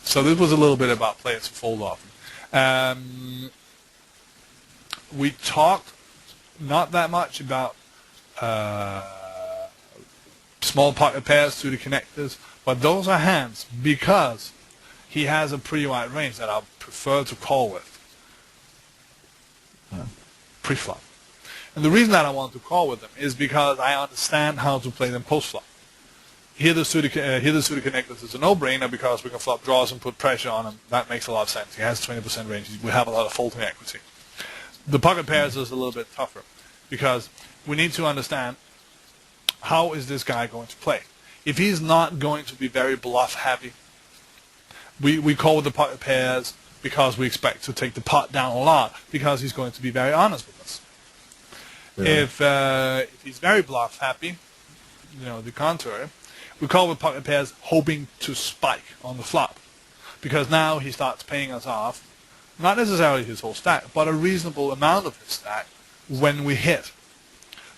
So this was a little bit about players who fold often. We talked not that much about small pocket pairs to the connectors, but those are hands because he has a pretty wide range that I prefer to call with pre-flop. And the reason that I want to call with them is because I understand how to play them post-flop. Here the suited connectors is a no-brainer because we can flop draws and put pressure on him. That makes a lot of sense. He has 20% range. We have a lot of folding equity. The pocket pairs is a little bit tougher because we need to understand how is this guy going to play. If he's not going to be very bluff heavy, we call with the pocket pairs because we expect to take the pot down a lot because he's going to be very honest with us. Yeah. If he's very bluff happy, the contrary, we call with pocket pairs hoping to spike on the flop because now he starts paying us off, not necessarily his whole stack, but a reasonable amount of his stack when we hit.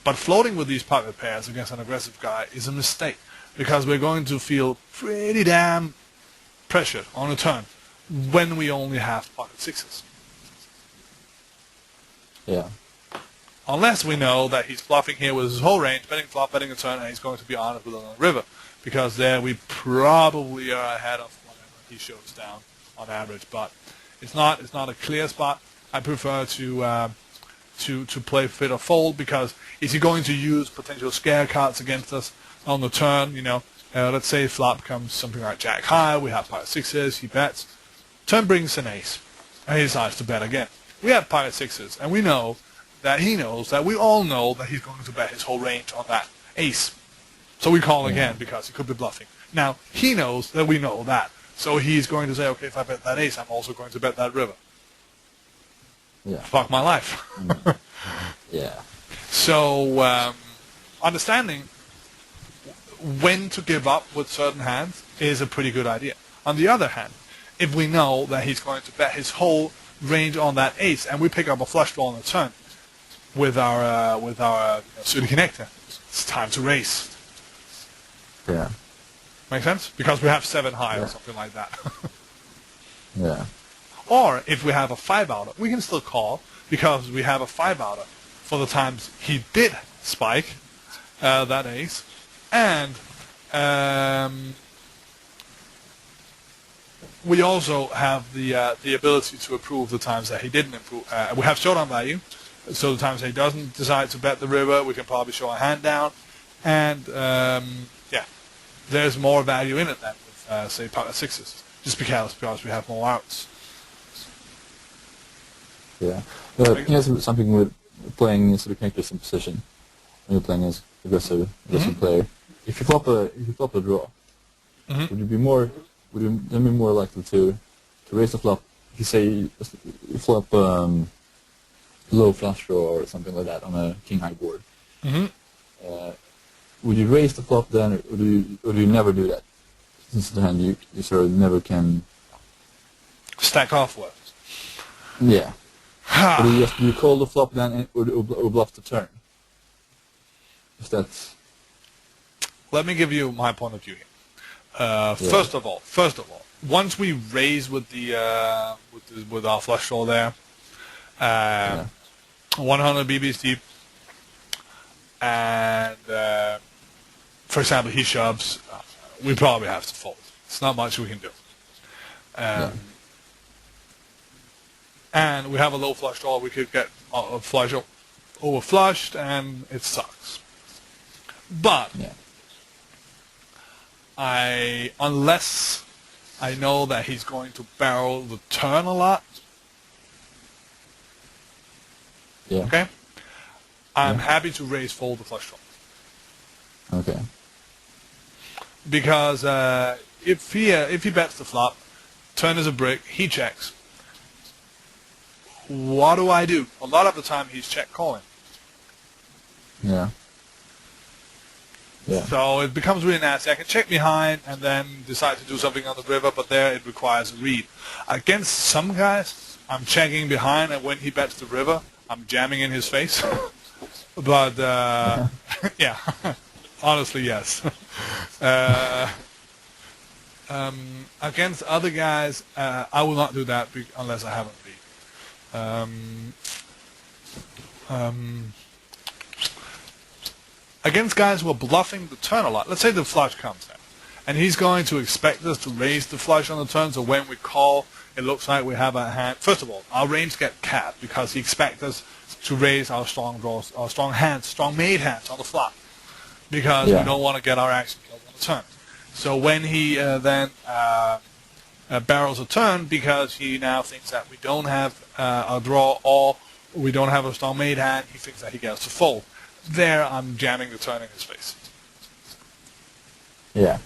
But floating with these pocket pairs against an aggressive guy is a mistake because we're going to feel pretty damn pressured on a turn when we only have pocket sixes. Yeah. Unless we know that he's bluffing here with his whole range, betting flop, betting a turn, and he's going to be honest with it on the river. Because there we probably are ahead of whatever he shows down on average. But it's not a clear spot. I prefer to play fit or fold because is he going to use potential scare cards against us on the turn? Let's say flop comes something like jack high, we have pocket sixes, he bets. Turn brings an ace, and he decides to bet again. We have pocket sixes, and we know that he knows that we all know that he's going to bet his whole range on that ace. So we call again because he could be bluffing. Now, he knows that we know that. So he's going to say, okay, if I bet that ace, I'm also going to bet that river. Yeah. Fuck my life. Yeah. So understanding when to give up with certain hands is a pretty good idea. On the other hand, if we know that he's going to bet his whole range on that ace and we pick up a flush draw on the turn with our suited connector, it's time to race. Yeah. Make sense? Because we have 7 high or something like that. Yeah. Or if we have a 5-outer, we can still call because we have a 5-outer for the times he did spike that ace, and we also have the ability to approve the times that he didn't improve. We have showdown value, so the times that he doesn't decide to bet the river, we can probably show a hand down, and there's more value in it than with say pocket sixes, just because we have more outs. Yeah. Here's something with playing sort of connectors in position when you're playing as aggressive player. If you flop a draw, would you then be more likely to raise the flop? If you say you flop low flush draw or something like that on a king high board, would you raise the flop then, or do you never do that? Since the hand you sort of never can stack off with. Yeah. But you call the flop then or bluff the turn. If that's... Let me give you my point of view here. First of all, once we raise with with our flush draw there, 100 BBs deep, and for example he shoves, we probably have to fold. It's not much we can do. And we have a low flush draw. We could get a flush over flushed, and it sucks. But unless I know that he's going to barrel the turn a lot, okay, I'm happy to raise fold the flush draw. Okay. Because if he bets the flop, turn is a brick, he checks. What do I do? A lot of the time he's check calling. Yeah. So it becomes really nasty. I can check behind and then decide to do something on the river, but there it requires a read. Against some guys, I'm checking behind, and when he bets the river, I'm jamming in his face. But yeah, honestly, yes. Against other guys, I will not do that unless I haven't read. Against guys who are bluffing the turn a lot, let's say the flush comes in, and he's going to expect us to raise the flush on the turn, so when we call, it looks like we have a hand. First of all, our range get capped because he expects us to raise our strong draws, our strong hands, strong made hands on the flop, because we don't want to get our action killed on the turn. So when he then barrels a turn, because he now thinks that we don't have a draw or we don't have a strong made hand, he thinks that he gets to fold. There, I'm jamming the turn in his face. Yeah.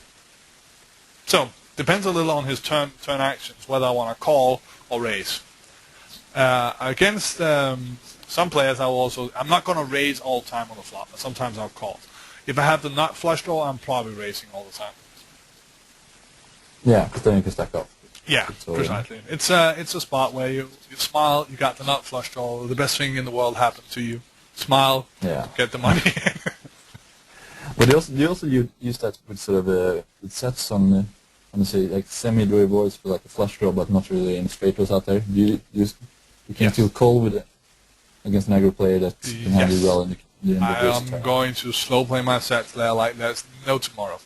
So, depends a little on his turn actions, whether I want to call or raise. Against some players, I'm not going to raise all the time on the flop, but sometimes I'll call. If I have the nut flush draw, I'm probably raising all the time. Yeah, because then you can stack up. Yeah, precisely. It's a spot where you smile, you got the nut flush draw, the best thing in the world happened to you. Smile, get the money. But you also use that with sort of it sets on say like semi-dry boards for like a flush draw, but not really any straight draws out there. You can still call with it against an aggro player that can handle well in the I am going to slow play my sets there like there's no tomorrow.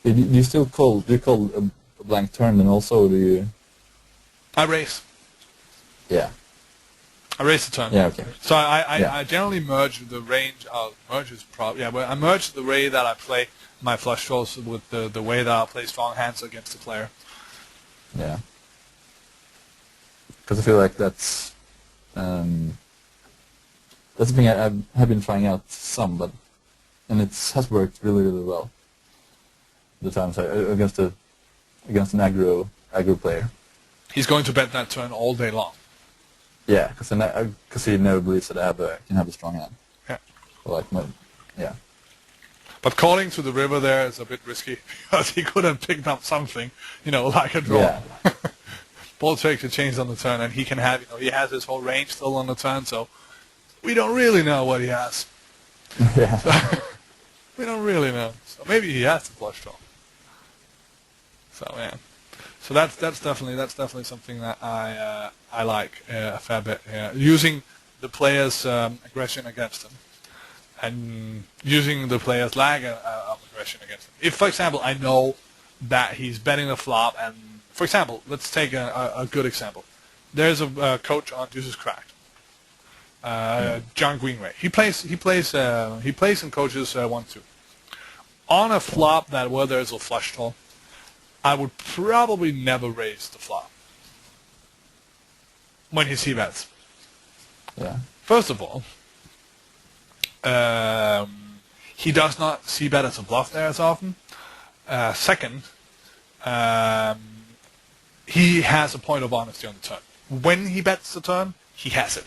Do you still call? Do you call a blank turn then also, or do you? I raise. Yeah. I raise the turn. Yeah, okay. So I generally merge the range. Merge is probably but I merge the way that I play my flush draws with the way that I play strong hands against the player. Yeah. Because I feel like that's something I have been trying out some, and it has worked really, really well. The times against an aggro player. He's going to bet that turn all day long. Yeah, because he never believes that I can have a strong hand. Yeah. But calling to the river there is a bit risky because he could have picked up something, like a draw. Yeah. Ball trick to change on the turn, and he can have, he has his whole range still on the turn, so we don't really know what he has. Yeah. We don't really know. So maybe he has the flush draw. So yeah. So that's definitely something that I like a fair bit. Using the player's aggression against him, and using the player's lag of aggression against him. If, for example, I know that he's betting the flop, and for example, let's take a good example. There's a coach on Deuces Cracked, John Greenway. He plays and coaches 1-2. On a flop where there's a flush draw, I would probably never raise the flop when he c-bets. Yeah. First of all, he does not c-bet as a bluff there as often. Second, he has a point of honesty on the turn. When he bets the turn, he has it.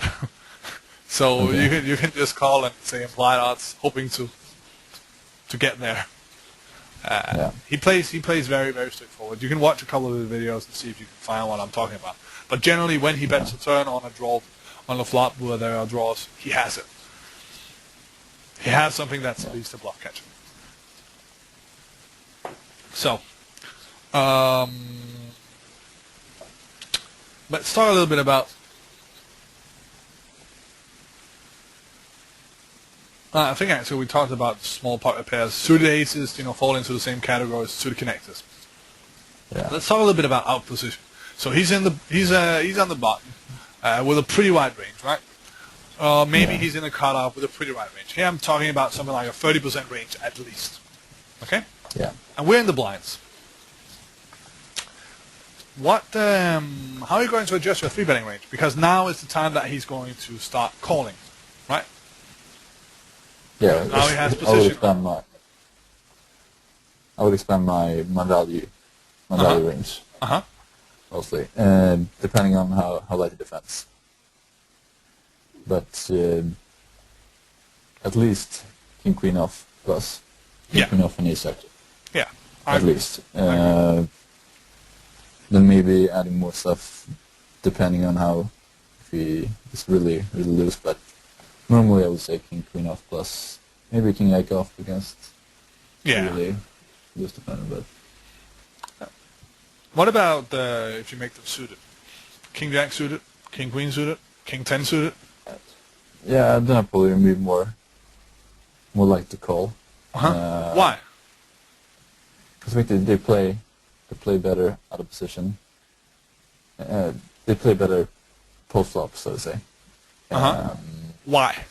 So you can just call and say implied odds, hoping to get there. He plays very very straightforward. You can watch a couple of the videos and see if you can find what I'm talking about. But generally, when he bets a turn on a draw, on a flop where there are draws, he has it. He has something that's at least a bluff catcher. So, let's talk a little bit about. I think actually we talked about small pocket pairs. Suited aces, fall into the same category as suited connectors. Yeah. Let's talk a little bit about out position. So he's on the button with a pretty wide range, right? Maybe he's in a cutoff with a pretty wide range. Here I'm talking about something like a 30% range at least. Okay? Yeah. And we're in the blinds. How are you going to adjust your 3-betting range? Because now is the time that he's going to start calling, right? Yeah. Now he has position. I would expand my value range mostly, depending on how light he defends. But at least king queen off plus king queen off and ace jack. Yeah. At least. Then maybe adding more stuff depending on how, if he is really loose. But normally I would say king queen off plus maybe king jack off against really loose defender. But what about if you make them suited? King jack suited, king queen suited, king 10 suited. Yeah, then I probably be more like to call. Why? Because I think they play better out of position. They play better post flop, so to say. Why?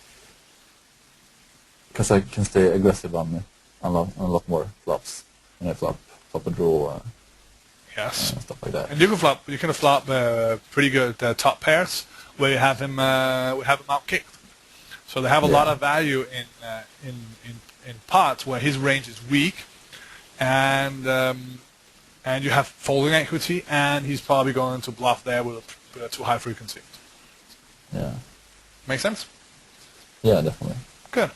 Because I can stay aggressive on a lot more flops. And I flop a draw. Yes. Stuff like that. And you can flop pretty good top pairs where you have him out kicked. So they have a lot of value in parts where his range is weak, and you have folding equity, and he's probably going to bluff there with a too high frequency. Yeah. Make sense? Yeah, definitely. Good.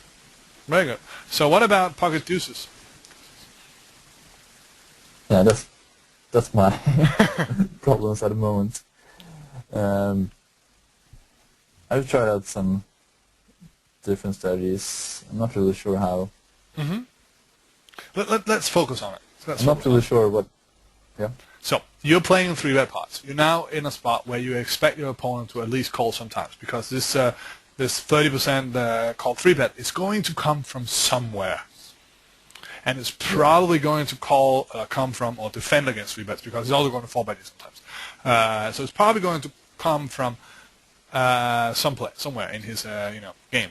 Very good. So what about pocket deuces? Yeah, that's my problems at the moment. I've tried out some different strategies. I'm not really sure how. Let's focus on it. I'm not really sure what. Yeah. So you're playing in 3-bet pots. You're now in a spot where you expect your opponent to at least call sometimes, because this 30% called 3-bet is going to come from somewhere, and it's probably going to come from or defend against 3-bets, because he's also going to 4-bet you sometimes. So it's probably going to come from somewhere in his game,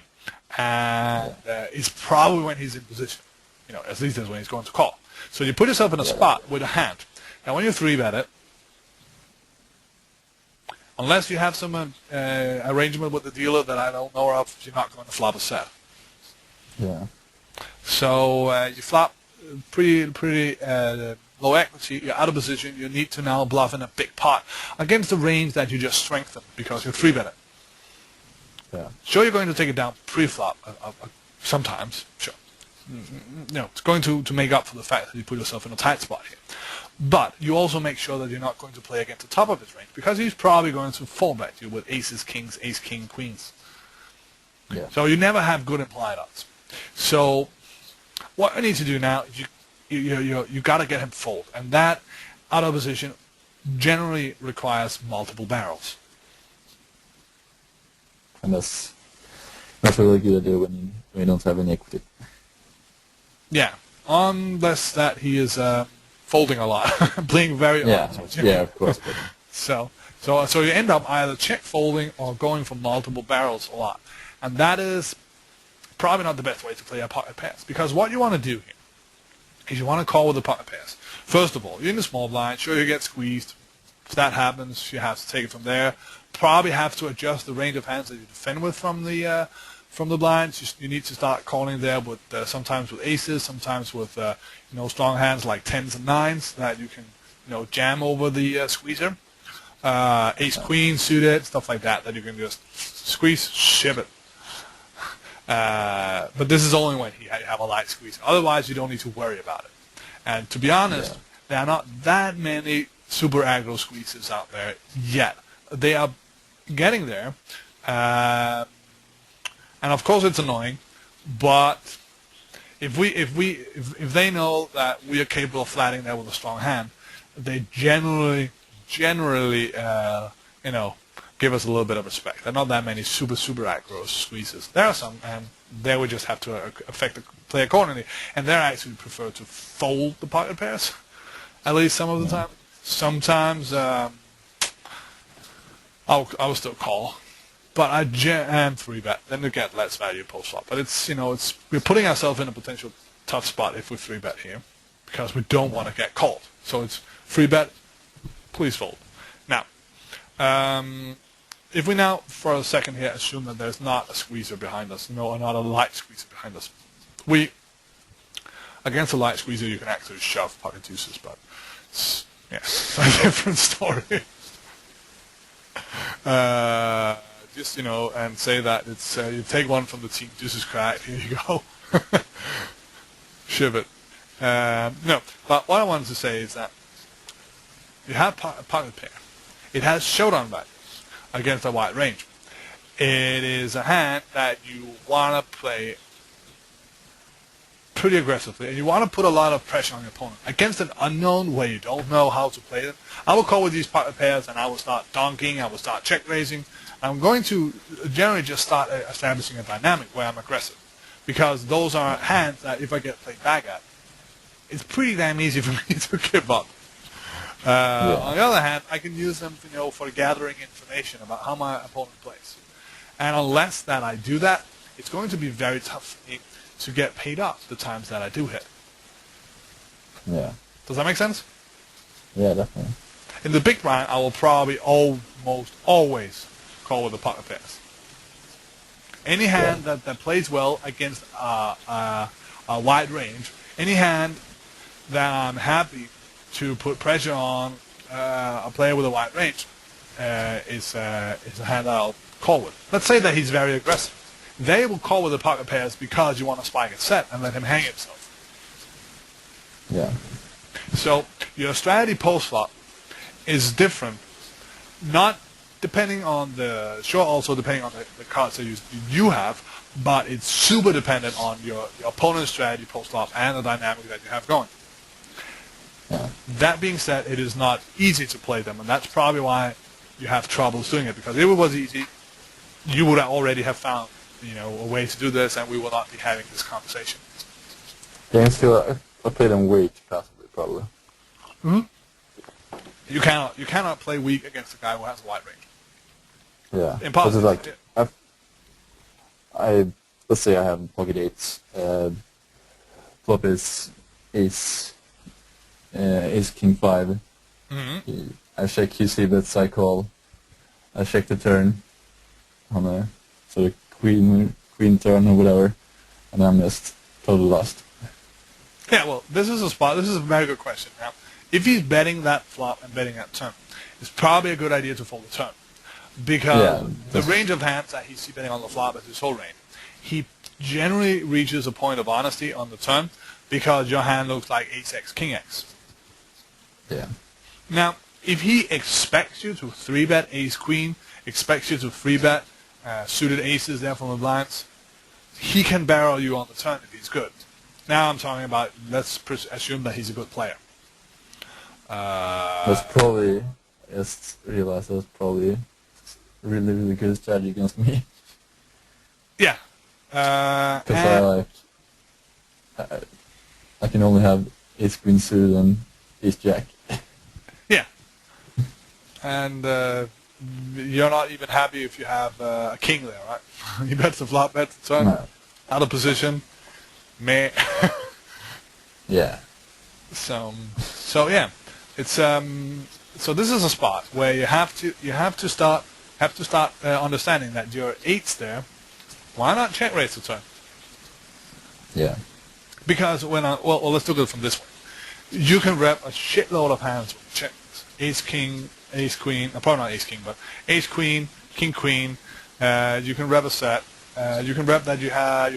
and it's probably when he's in position. At least that's when he's going to call. So you put yourself in a spot with a hand. Now, when you 3-bet it, unless you have some arrangement with the dealer that I don't know of, you're not going to flop a set. Yeah. So you flop pretty low equity. You're out of position. You need to now bluff in a big pot against the range that you just strengthened because you're 3-bet it. Yeah. Sure, you're going to take it down pre-flop sometimes. Sure. It's going to make up for the fact that you put yourself in a tight spot here. But you also make sure that you're not going to play against the top of his range, because he's probably going to 4-bet you with aces, kings, ace, king, queens. Yeah. So you never have good implied odds. So what I need to do now is you got to get him fold, and that out of position generally requires multiple barrels. And that's a really good idea when you don't have any equity. Yeah, unless that he is folding a lot, playing very odd. Yeah, of course. So you end up either check folding or going for multiple barrels a lot, and that is probably not the best way to play a pocket pairs, because what you want to do here is you want to call with the pocket pairs. First of all, you're in the small blind. Sure, you get squeezed. If that happens, you have to take it from there. Probably have to adjust the range of hands that you defend with from the blinds. You need to start calling there with sometimes with aces, sometimes with strong hands like 10s and 9s that you can jam over the squeezer. Ace queen suited, stuff like that you can just squeeze, ship it. But this is only when you have a light squeeze. Otherwise, you don't need to worry about it. And to be honest, Yeah. there are not that many super aggro squeezes out there yet. They are getting there, and of course it's annoying. But if they know that we are capable of flatting there with a strong hand, they generally give us a little bit of respect. There are not that many super aggro squeezes. There are some, and there we just have to affect the play accordingly. And there I actually prefer to fold the pocket pairs, at least some of the time. Sometimes I'll still call, but I am 3-bet. Then you get less value post flop. But we're putting ourselves in a potential tough spot if we 3-bet here, because we don't want to get called. So it's 3-bet, please fold. Now, if we now for a second here assume that there's not a squeezer behind us, not a light squeezer behind us, against a light squeezer you can actually shove pocket deuces, but it's a different story. And say that it's you take one from the team, deuces cracked, here you go. Shiv it. No, but what I wanted to say is that you have a pocket pair. It has showdown value against a wide range. It is a hand that you want to play pretty aggressively, and you want to put a lot of pressure on your opponent against an unknown where you don't know how to play them. I will call with these pocket pairs, and I will start donking, I will start check raising. I'm going to generally just start establishing a dynamic where I'm aggressive, because those are hands that if I get played back at, it's pretty damn easy for me to give up. On the other hand, I can use them, for gathering information about how my opponent plays. And unless that I do that, it's going to be very tough for me to get paid off the times that I do hit. Yeah. Does that make sense? Yeah, definitely. In the big blind, I will probably almost always call with the pocket pairs. Any hand that plays well against a wide range, any hand that I'm happy to put pressure on a player with a wide range is a hand that I'll call with. Let's say that he's very aggressive. They will call with the pocket pairs because you want to spike a set and let him hang himself. Yeah. So your strategy post flop is different, not depending on also depending on the cards that you have, but it's super dependent on your opponent's strategy post flop and the dynamic that you have going. Yeah. That being said, it is not easy to play them, and that's probably why you have troubles doing it. Because if it was easy, you would already have found a way to do this, and we will not be having this conversation. Games feel I play them way too passively, probably. Mm-hmm. You cannot play weak against a guy who has a wide range. Yeah. Impossible. It's like let's say I have pocket eights. Flop is ace king 5. Mm-hmm. I check QC bets, I call. I check the turn on a sort of queen turn or whatever, and I'm just totally lost. Yeah, well, this is a very good question. Now, if he's betting that flop and betting that turn, it's probably a good idea to fold the turn. Because the range of hands that he's betting on the flop is his whole range. He generally reaches a point of honesty on the turn because your hand looks like ace-x, king-x. Yeah. Now, if he expects you to 3-bet ace-queen, expects you to 3-bet suited aces there from the blinds, he can barrel you on the turn if he's good. Now I'm talking about, let's assume that he's a good player. That's probably, I just realized that's probably really, really good strategy against me. Yeah. Because I can only have ace queen suited and ace jack. Yeah. And you're not even happy if you have a king there, right? He bets the flop, bets the turn, out of position. Meh. Yeah. So yeah, it's so this is a spot where you have to start understanding that your eights there. Why not check raise the turn? Yeah. Because let's look at it from this way. You can rep a shitload of hands with check. Ace king, ace queen. Probably not ace king, but ace queen, king queen. You can rep a set. You can rep that you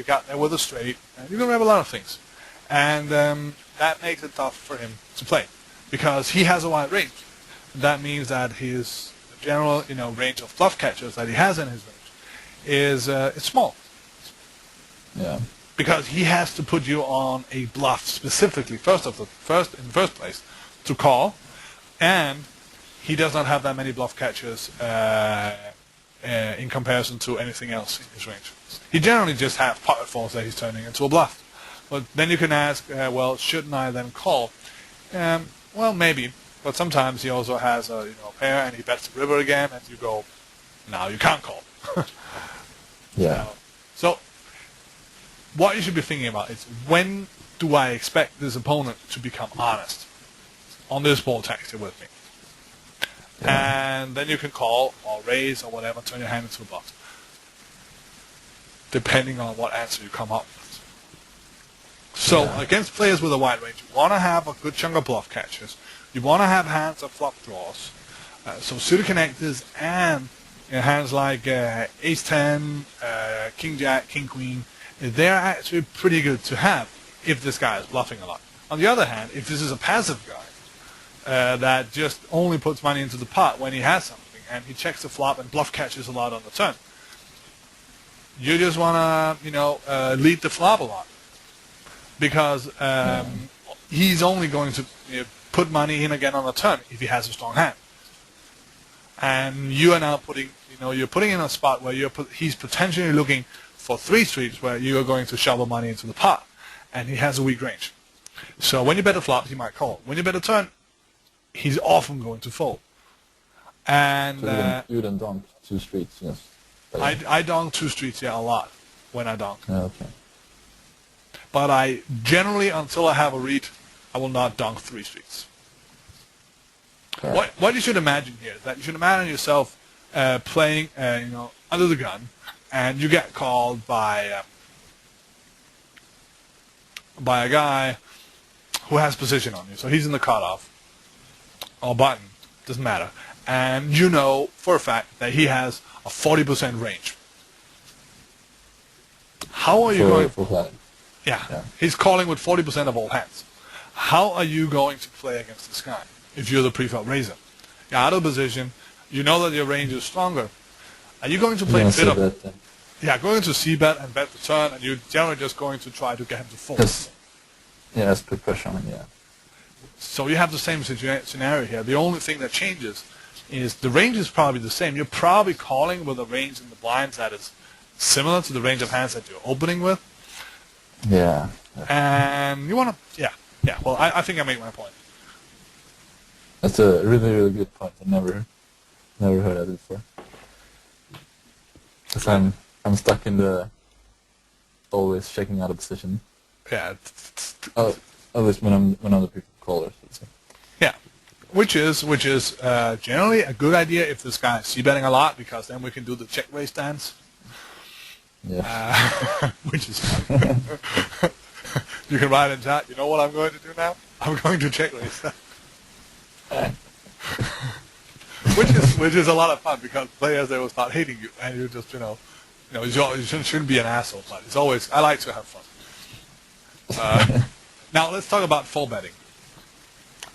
got there with a straight. You can rep a lot of things. and that makes it tough for him to play because he has a wide range. That means that his general, range of bluff catches that he has in his range is small. Yeah. Because he has to put you on a bluff specifically in the first place to call, and he does not have that many bluff catches in comparison to anything else in his range. He generally just has pocket fours that he's turning into a bluff. But then you can ask, well, shouldn't I then call? Well, maybe. But sometimes he also has a pair and he bets the river again, and you go, now you can't call. Yeah. So what you should be thinking about is, when do I expect this opponent to become honest on this ball text you're with me? Yeah. And then you can call or raise or whatever, turn your hand into a bluff, depending on what answer you come up with. So against players with a wide range, you want to have a good chunk of bluff catches. You want to have hands of flop draws. So suited connectors and hands like Ace-10, King-Jack, King-Queen, they're actually pretty good to have if this guy is bluffing a lot. On the other hand, if this is a passive guy that just only puts money into the pot when he has something, and he checks the flop and bluff catches a lot on the turn, you just want to lead the flop a lot, because he's only going to put money in again on the turn if he has a strong hand. And you are now putting, you're putting in a spot where he's potentially looking for 3 streets where you are going to shovel money into the pot, and he has a weak range. So when you bet a flop, he might call. When you bet a turn, he's often going to fold. And so you don't donk 2 streets, yes? I donk 2 streets, a lot when I donk. Okay. But I generally, until I have a read, I will not donk 3 streets. What you should imagine here is that you should imagine yourself playing, under the gun, and you get called by a guy who has position on you. So he's in the cutoff or button, doesn't matter, and you know for a fact that he has a 40% range. How are you going? Yeah, he's calling with 40% of all hands. How are you going to play against this guy if you're the pre-flop raiser? You're out of position. You know that your range is stronger. Are you going to play bit of? Yeah, going to c-bet and bet the turn, and you're generally just going to try to get him to fold. That's put pressure on him, yeah. So you have the same scenario here. The only thing that changes is the range is probably the same. You're probably calling with a range in the blinds that is similar to the range of hands that you're opening with. Yeah. And you want to, yeah. Well, I think I made my point. That's a really, really good point. I never heard of it before. Because I'm stuck in the always checking out of position. Yeah. At least when I'm the people caller. Yeah. Which is generally a good idea if this guy is c-betting a lot, because then we can do the check raise dance. Yeah. Which is fun. You can write in chat, you know what I'm going to do now? I'm going to check raise. Which is a lot of fun, because players, they will start hating you, and you just you shouldn't be an asshole, but it's always, I like to have fun. Now let's talk about full betting.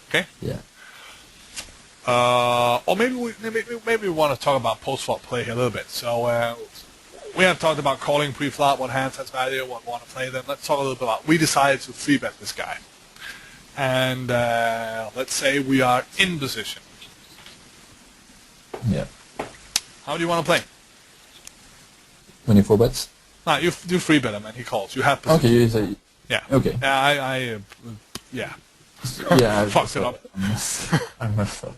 Okay? Yeah. Or maybe we want to talk about post-flop play here a little bit. So we have talked about calling pre-flop, what hands has value, what want to play them. Let's talk a little bit about, we decided to free bet this guy. And let's say we are in position. Yeah. How do you want to play? When you 4-bets? No, you free bet him and he calls. You have position. Okay, you say... Yeah. Okay. Yeah, Yeah, I fucked it up. I messed up.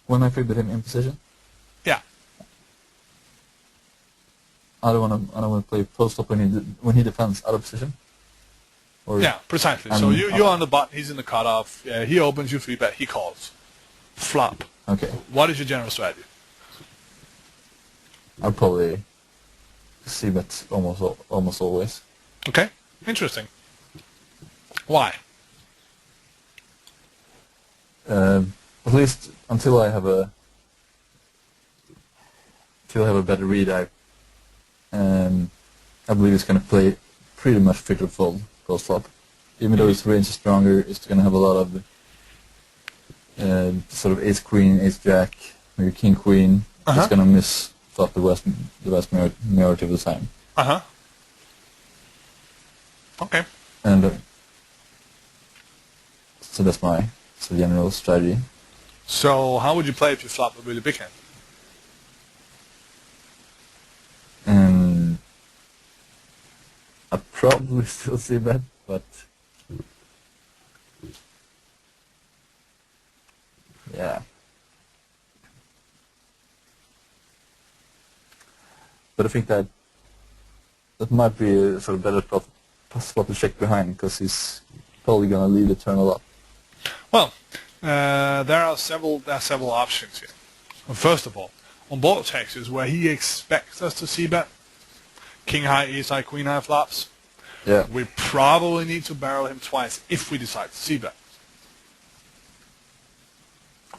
When I free bet him in position? Yeah. I don't want to play post-flop when he defends out of position. Or yeah, precisely. So you're on the button, he's in the cutoff. He opens, you free bet, he calls. Flop. Okay. What is your general strategy? I'll probably c-bet almost always. Okay, interesting. Why? At least until I have a better read, I believe it's going to play pretty much free to fold. post flop. Even though his range is stronger, it's going to have a lot of sort of ace queen, ace jack, maybe king queen. It's going to miss flop the vast majority of the time. Okay. And so that's my general strategy. So how would you play if you flop a really big hand? I'd probably still see bet, but yeah. But I think that might be a sort of better spot to check behind, because he's probably going to lead the turn a lot. Well, there are several options here. Well, first of all, on both textures where he expects us to see bet, king high, ace high, queen high flops, yeah, we probably need to barrel him twice if we decide to see bet.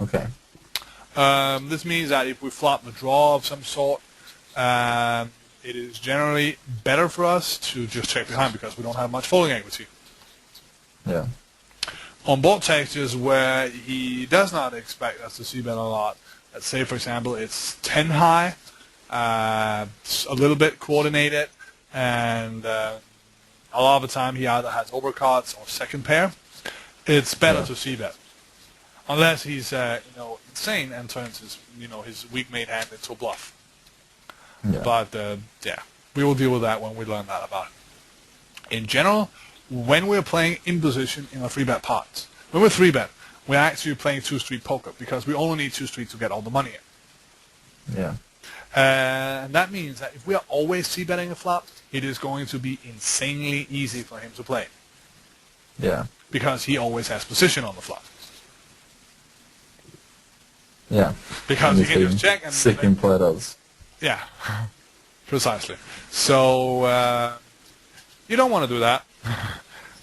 Okay. This means that if we flop a draw of some sort, it is generally better for us to just check behind because we don't have much folding equity. Yeah. On both textures where he does not expect us to see bet a lot, let's say for example it's 10 high, a little bit coordinated, and a lot of the time he either has overcards or second pair, it's better to see bet. Unless he's insane and turns his weak made hand into a bluff. Yeah. But we will deal with that when we learn that about it. In general, when we're playing in position in a 3-bet pot, when we're 3-bet, we're actually playing 2-street poker because we only need 2 streets to get all the money in. Yeah. And that means that if we are always c-betting a flop, it is going to be insanely easy for him to play. Yeah. Because he always has position on the flop. Yeah. Because he can just check and sick in platos. Yeah, precisely. So you don't want to do that.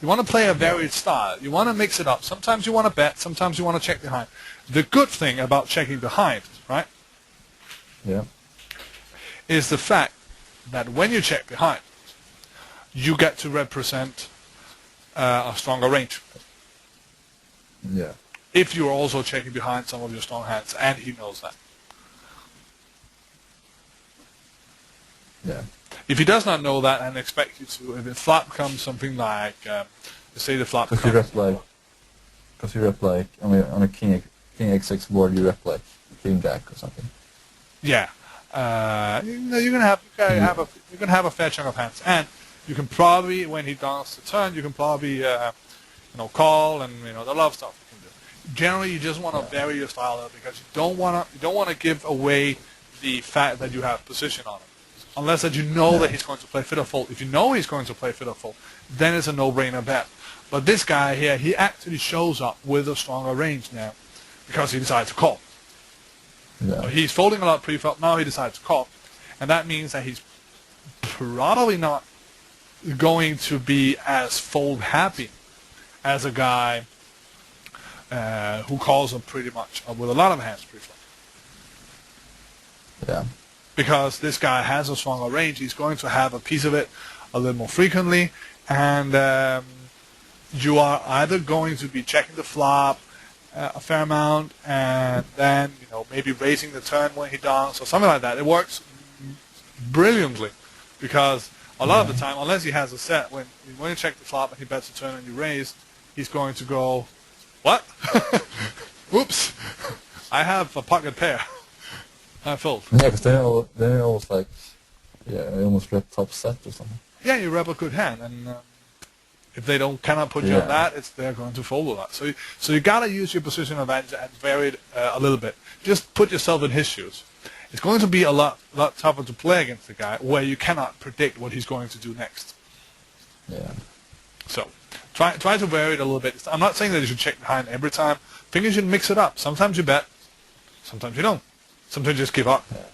You want to play a varied style. You want to mix it up. Sometimes you want to bet. Sometimes you want to check behind. The good thing about checking behind, right? Yeah. Is the fact that when you check behind, you get to represent a stronger range. Yeah. If you're also checking behind some of your strong hands, and he knows that. Yeah. If he does not know that and expect you to, if the flop comes something like, say the flop comes... Because you rep like, on a king x6 board, you rep like king jack or something. Yeah. You're gonna have a fair chunk of hands, and you can probably, when he does the turn, you can probably call and the love stuff you can do. Generally, you just want to vary your style up because you don't want to give away the fact that you have position on him, unless that you know that he's going to play fit or fold. If you know he's going to play fit or fold, then it's a no-brainer bet. But this guy here, he actually shows up with a stronger range now because he decided to call. Yeah. So he's folding a lot pre-flop. Now he decides to call, and that means that he's probably not going to be as fold happy as a guy who calls him pretty much with a lot of hands pre-flop. Yeah. Because this guy has a stronger range, he's going to have a piece of it a little more frequently, and you are either going to be checking the flop a fair amount, and then maybe raising the turn when he does, or something like that. It works brilliantly, because a lot of the time, unless he has a set, when you check the flop and he bets the turn and you raise, he's going to go, what? Whoops, I have a pocket pair. I fold. Yeah, because they're almost like, they almost rep top set or something. Yeah, you rep a good hand, and if they cannot put you on that, they're going to fold a lot. So you gotta use your position advantage and vary it a little bit. Just put yourself in his shoes. It's going to be a lot tougher to play against the guy where you cannot predict what he's going to do next. Yeah. So try to vary it a little bit. I'm not saying that you should check behind every time. I think you should mix it up. Sometimes you bet, sometimes you don't. Sometimes you just give up. Yeah.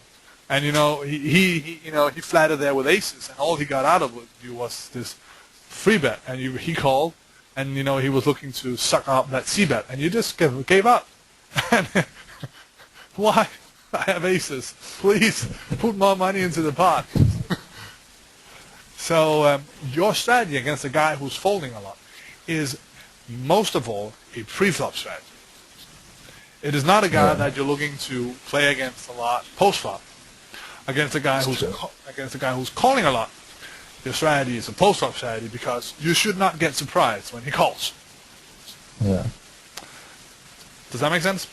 And he flattered there with aces, and all he got out of you was this free bet, and he called, and he was looking to suck up that c bet, and you just gave up. And why? I have aces. Please put more money into the pot. So your strategy against a guy who's folding a lot is most of all a pre-flop strategy. It is not a guy Yeah. that you're looking to play against a lot post-flop. Against a guy That's true. who's calling a lot, your strategy is a post-flop strategy because you should not get surprised when he calls. Yeah. Does that make sense?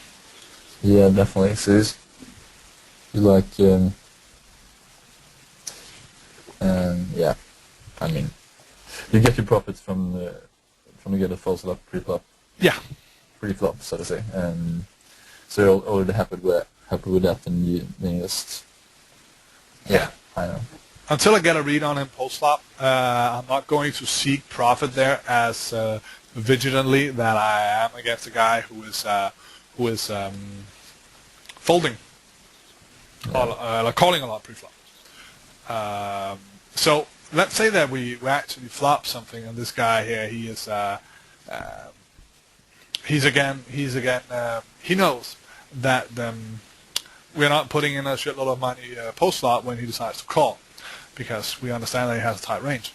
Yeah, definitely. So it's like, yeah. I mean, you get your profits from the guy that falls a lot pre-flop, Yeah. so to say, and so you're already happy with that, and then you just Yeah. I know. Until I get a read on him post-flop, I'm not going to seek profit there as vigilantly that I am against a guy who is folding, like calling a lot pre-flop. So let's say that we actually flop something, and this guy here, he knows that we're not putting in a shitload of money post-flop when he decides to call, because we understand that he has a tight range.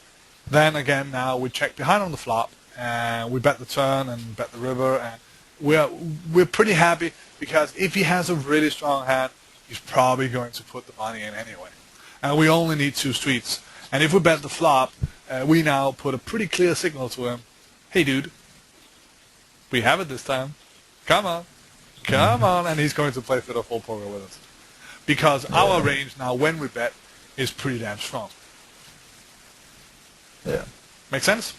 Then again, now we check behind on the flop, and we bet the turn and bet the river, and we're pretty happy because if he has a really strong hand, he's probably going to put the money in anyway. And we only need 2 streets. And if we bet the flop, we now put a pretty clear signal to him. Hey, dude, we have it this time. Come on. Come on. And he's going to play fiddle full poker with us. Because our range now, when we bet, is pretty damn strong. Yeah. Make sense?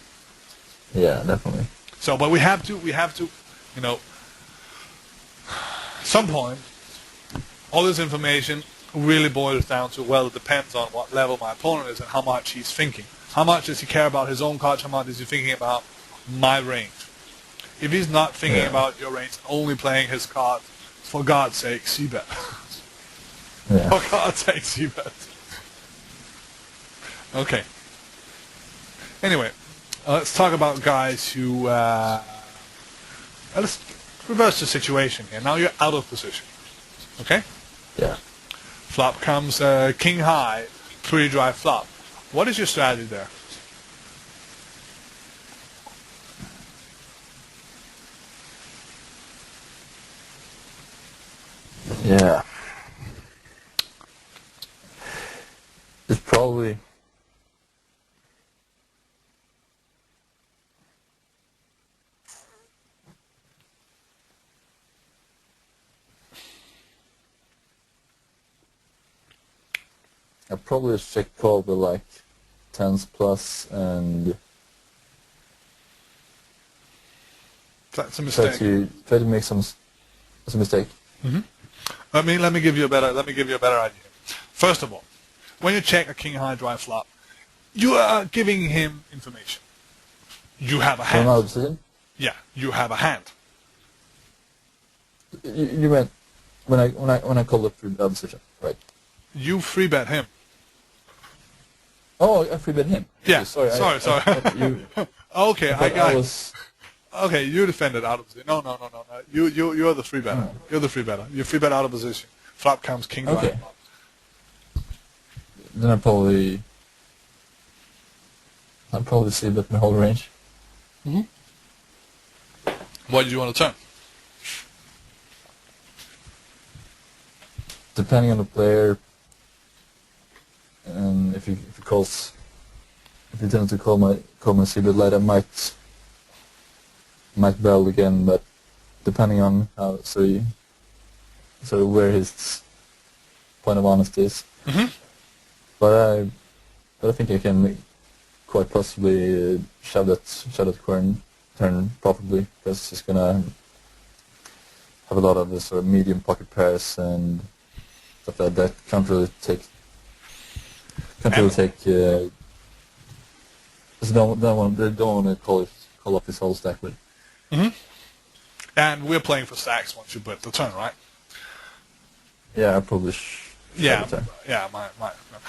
Yeah, definitely. So, but we have to, some point, all this information really boils down to, well, it depends on what level my opponent is and how much he's thinking. How much does he care about his own cards? How much is he thinking about my range? If he's not thinking about your range, only playing his cards, for God's sake, c-bet. Yeah. For God's sake, c-bet. Okay. Anyway, let's talk about guys who... let's reverse the situation here. Now you're out of position. Okay? Yeah. Flop comes king high, pretty dry flop. What is your strategy there? Yeah. It's probably... I probably check call with like 10s plus and That's a try mistake. to make some That's a mistake. Let me give you a better idea. First of all, when you check a king high dry flop, you are giving him information. You have a So now hand. decision? Yeah, you have a hand. You meant when I called up through the decision, right? You free bet him. Oh, I free bet him. Yeah. Sorry. Sorry. Okay, I got. Okay, you defended out of position. No. You're the free better. You're the free better. You free bet out of position. Flop comes king dry. Okay. Then I'll probably see bet my whole range. What did you want to turn? Depending on the player, and if he tends to call my c-bet light, I might bell again, but depending on how where his point of honesty is. But I think I can quite possibly shove that turn profitably, because he's gonna have a lot of the sort of medium pocket pairs and stuff like that. Can't really take. They don't want to call up his whole stack with. And we're playing for stacks once you bet the turn, right? Yeah, I probably. Yeah.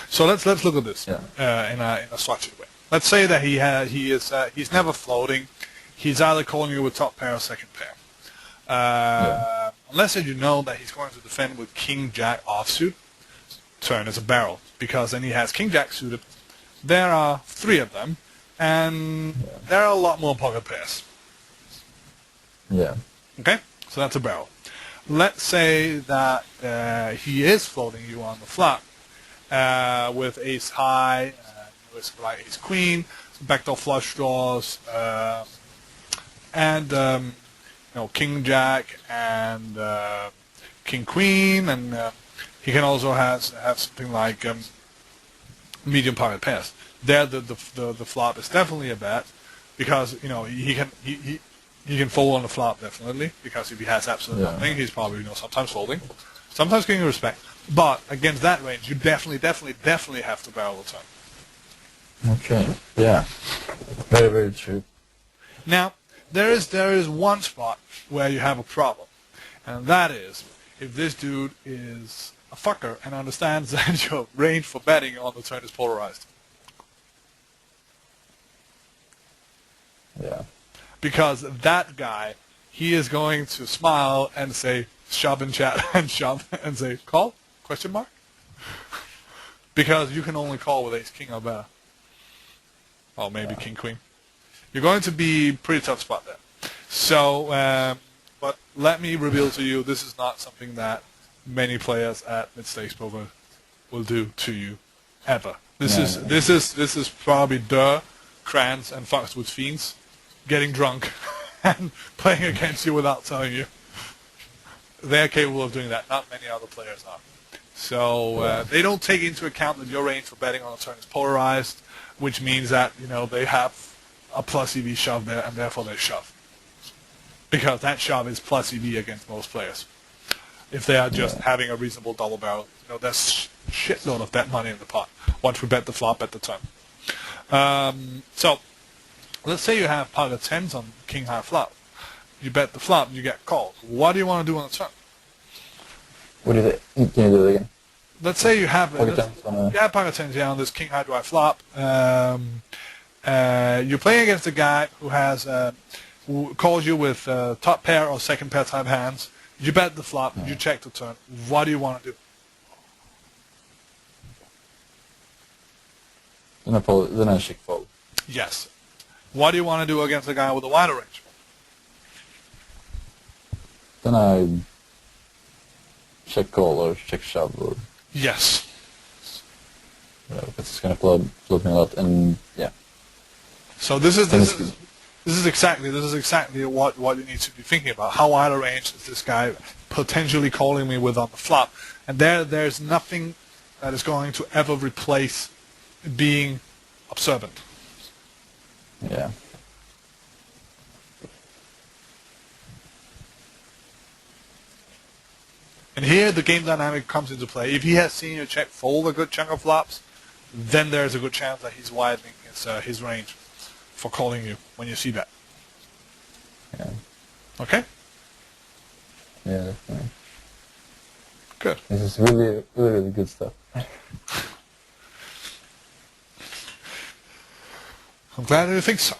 So let's look at this in a structured way. Let's say that he's never floating. He's either calling you with top pair or second pair. Unless you know that he's going to defend with king jack offsuit, turn is a barrel, because then he has king jack suited, There are 3 of them, and there are a lot more pocket pairs. Yeah. Okay, so that's a barrel. Let's say that he is folding you on the flop with ace high, with like ace queen, backdoor flush draws, and king jack and king queen, and he can also have something like medium pocket pairs. There, the flop is definitely a bet because he can fold on the flop definitely because if he has absolutely nothing, he's probably sometimes folding, sometimes getting respect. But against that range, you definitely have to barrel the turn. Okay. Yeah. Very, very true. Now, there is one spot where you have a problem, and that is if this dude is a fucker and understands that your range for betting on the turn is polarized. Yeah. Because that guy, he is going to smile and say, shove in chat, and shove, and say, call? Question mark? Because you can only call with ace king or better. Or maybe king queen. You're going to be pretty tough spot there. So, but let me reveal to you, this is not something that many players at mid-stakes poker will do to you ever. This is probably Kranz and Foxwood Fiends getting drunk and playing against you without telling you. They're capable of doing that. Not many other players are. So they don't take into account that your range for betting on a turn is polarized, which means that they have a plus EV shove there, and therefore they shove. Because that shove is plus EV against most players. If they are just having a reasonable double barrel, there's shitload of bet money in the pot once we bet the flop at the turn. So let's say you have pocket tens on king high flop. You bet the flop and you get called. What do you want to do on the turn? What do you think? Can you do it again? Let's say you have pocket tens on pocket tens on this king high dry flop. You're playing against a guy who calls you with top pair or second pair type hands. You bet the flop. You check the turn. What do you want to do? Then I check fold. Yes. What do you want to do against a guy with a wider range? Then I check call or check shove or yes. Because it's gonna float me a lot, and yeah. So this is exactly what you need to be thinking about. How wide a range is this guy potentially calling me with on the flop? And there's nothing that is going to ever replace being observant. Yeah. And here the game dynamic comes into play. If he has seen you check fold a good chunk of flops, then there's a good chance that he's widening his range for calling you when you see that. Yeah. Okay? Yeah, definitely. Good. This is really, really, really good stuff. I'm glad you think so.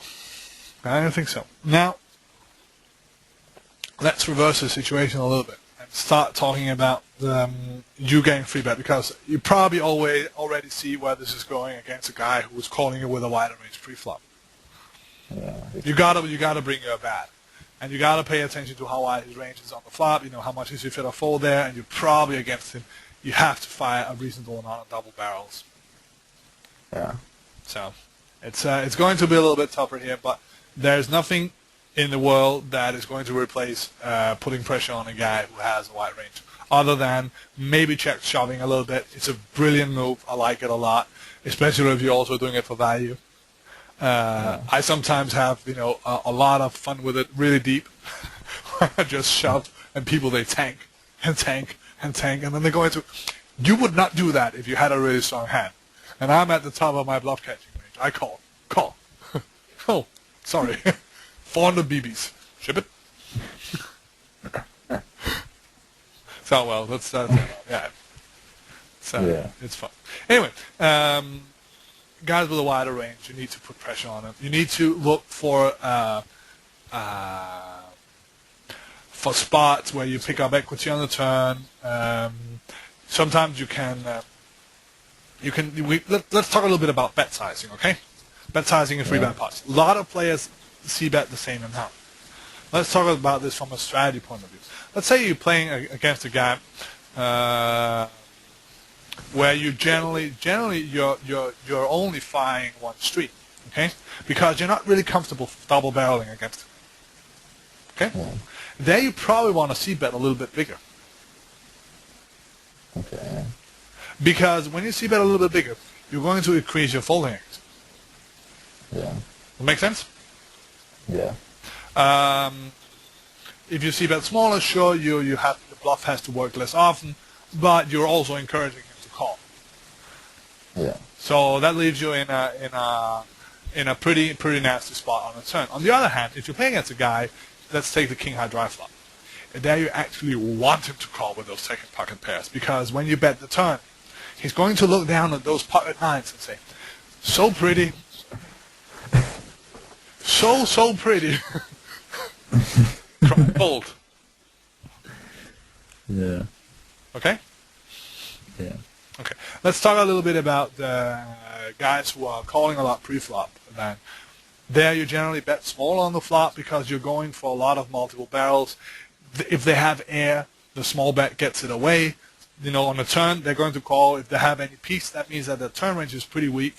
Now, let's reverse the situation a little bit and start talking about you getting free bet, because you probably already see where this is going against a guy who was calling you with a wider range pre-flop. Yeah. You gotta bring your bat, and you gotta pay attention to how wide his range is on the flop. How much is your fit or fold there, and you're probably against him. You have to fire a reasonable amount of double barrels. Yeah. So it's going to be a little bit tougher here, but there's nothing in the world that is going to replace putting pressure on a guy who has a wide range, other than maybe check shoving a little bit. It's a brilliant move. I like it a lot, especially if you're also doing it for value. I sometimes have a lot of fun with it, really deep. I just shove, and people, they tank and tank and tank, and then they go into. You would not do that if you had a really strong hand, and I'm at the top of my bluff catching range. I call. Oh, sorry. 400 BBs. Ship it. So well, that's yeah. So yeah. It's fun. Anyway, guys with a wider range, you need to put pressure on them. You need to look for spots where you pick up equity on the turn. Sometimes you can let's talk a little bit about bet sizing, okay? Bet sizing and free bet pots. A lot of players see bet the same amount. Let's talk about this from a strategy point of view. Let's say you're playing against a guy where you generally you're only firing one street, okay? Because you're not really comfortable double barreling against him. Okay? Yeah. There you probably want to see bet a little bit bigger. Okay. Because when you see bet a little bit bigger, you're going to increase your folding angles. Yeah. That make sense? Yeah. If you see bet smaller, sure, you have the bluff has to work less often, but you're also encouraging him to call. Yeah. So that leaves you in a pretty nasty spot on a turn. On the other hand, if you're playing against a guy, let's take the king high dry flop. And there you actually want him to call with those second pocket pairs, because when you bet the turn, he's going to look down at those pocket nines and say, "So pretty, so pretty." Fold. Yeah. Okay. Yeah. Okay. Let's talk a little bit about guys who are calling a lot pre-flop. Then, there you generally bet small on the flop because you're going for a lot of multiple barrels. If they have air, the small bet gets it away. You know, on the turn, they're going to call. If they have any piece, that means that their turn range is pretty weak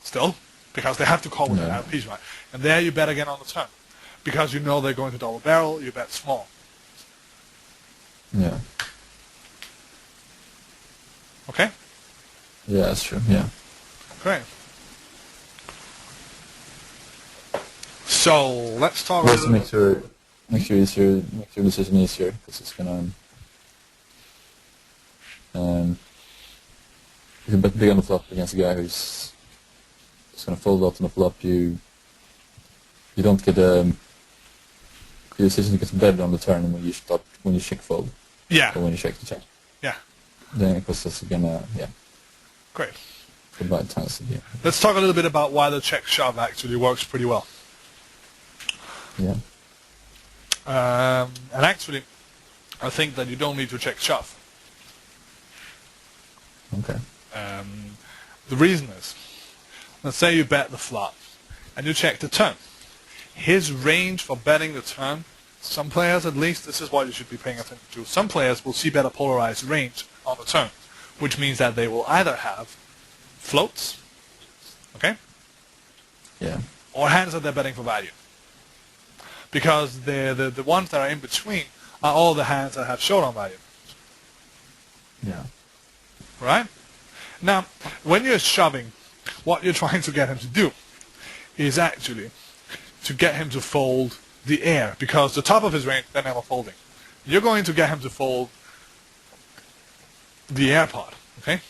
still, because they have to call when they have a piece, right? And there you bet again on the turn, because you know they're going to double barrel. You bet small. Yeah. Okay. Yeah, that's true. Yeah. Great. So let's talk. Also makes your decision easier, because it's gonna if you bet big on the flop against a guy who's just gonna fold out on the flop, you don't get your decision gets better on the turn when you check fold. Yeah. Or when you check the check. Yeah. Then because that's gonna Great. goodbye chance. Yeah. Let's talk a little bit about why the check shove actually works pretty well. Yeah. And actually, I think that you don't need to check shove. Okay. The reason is, let's say you bet the flop, and you check the turn. His range for betting the turn, some players at least, this is what you should be paying attention to. Some players will see bet a polarized range on the turn, which means that they will either have floats, okay, Yeah. or hands that they're betting for value. Because the ones that are in between are all the hands that have showdown value. Yeah. Right? Now, when you're shoving, what you're trying to get him to do is actually to get him to fold the air, because the top of his range, they're never folding. You're going to get him to fold the air part, okay?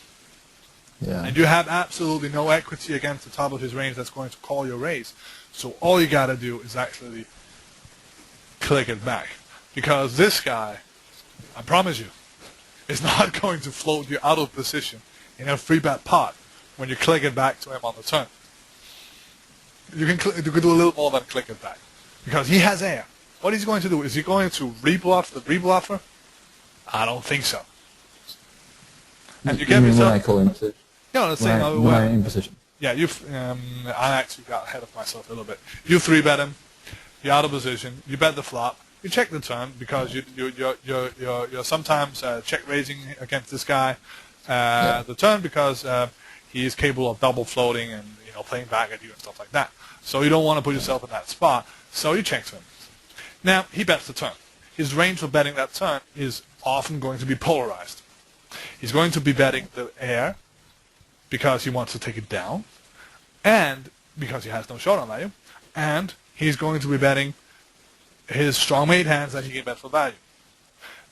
Yeah. And you have absolutely no equity against the top of his range that's going to call your raise. So all you got to do is actually click it back. Because this guy, I promise you, is not going to float you out of position in a free bet pot when you click it back to him on the turn. You can do a little more than click it back, because he has air. What he's going to do, is he going to rebluff the rebluffer? I don't think so. And you get when yourself. I call him to Let's say when I'm in position. Yeah, I actually got ahead of myself a little bit. You 3-bet him. You're out of position. You bet the flop. You check the turn, because you're sometimes check raising against this guy. The turn, because he is capable of double floating and playing back at you and stuff like that. So you don't want to put yourself in that spot. So you check to him. Now he bets the turn. His range for betting that turn is often going to be polarized. He's going to be betting the air because he wants to take it down, and because he has no showdown value, and he's going to be betting his strong mate hands that he can bet for value.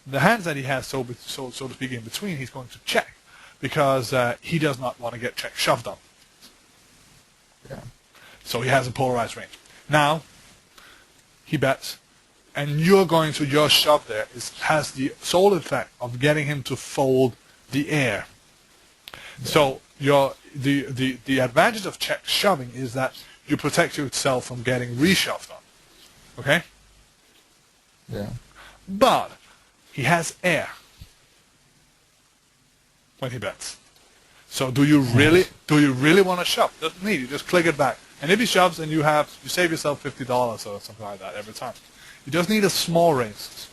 The hands that he has, so to speak, in between, he's going to check, because he does not want to get check shoved on. Yeah. So he has a polarized range. Now he bets, and your shove there has the sole effect of getting him to fold the air. Yeah. So the advantage of check shoving is that you protect yourself from getting reshoved on. Okay? Yeah. But he has air when he bets. So do you really want to shove? Doesn't need. You just click it back. And if he shoves, and you save yourself $50 or something like that every time. You just need a small raise.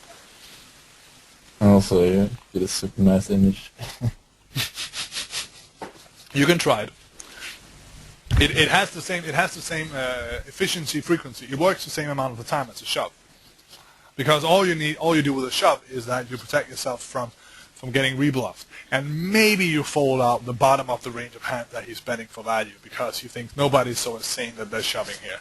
And also, you get a super nice image. You can try it. It has the same efficiency frequency. It works the same amount of the time as a shove. Because all you do with a shove is that you protect yourself from getting rebluffed. And maybe you fold out the bottom of the range of hand that he's betting for value because you think nobody's so insane that they're shoving here.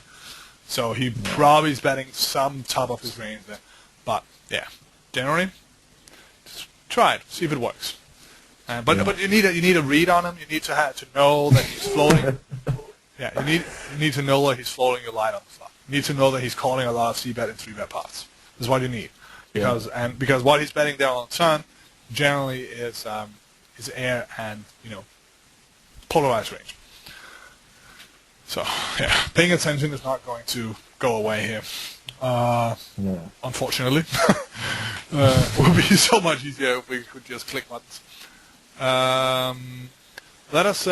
So he probably is betting some top of his range there. But yeah, generally, just try it, see if it works. But you need a read on him. You need to know that he's floating. Yeah, you need to know that he's floating your light on the flop. You need to know that he's calling a lot of c-bet and 3-bet pots. This is what you need, because what he's betting there on the turn generally is air and polarized range. So yeah, paying attention is not going to go away here. Unfortunately, it would be so much easier if we could just click buttons. Let us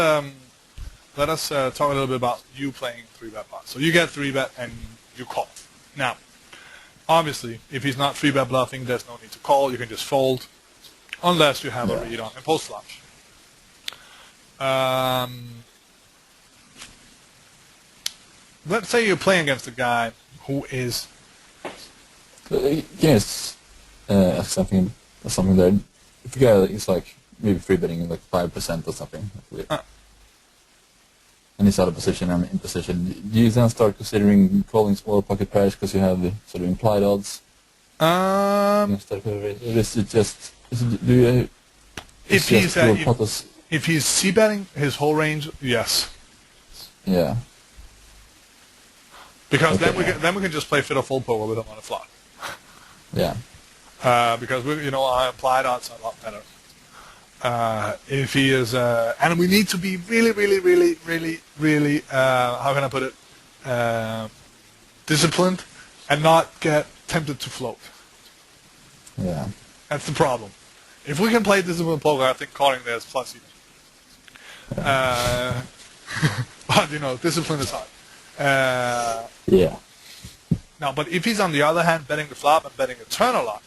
talk a little bit about you playing 3-bet pot. So you get 3-bet and you call. Now, obviously, if he's not 3-bet bluffing, there's no need to call. You can just fold, unless you have a read on and post flop. Let's say you're playing against a guy who is. Yes, something there. If a guy is like maybe free betting like 5% or something, and he's out of position and in position, do you then start considering calling smaller pocket pairs because you have the sort of implied odds? If he's c-betting his whole range, yes. Yeah. Because then we can just play fiddle fold poker with him on the flop. Yeah. Because our implied odds are a lot better. If he is, and we need to be really, really, really, really, really, how can I put it, disciplined, and not get tempted to float. Yeah. That's the problem. If we can play disciplined poker, I think calling there is plus even. But discipline is hard. Yeah. Now, but if he's on the other hand betting the flop and betting a turn a lot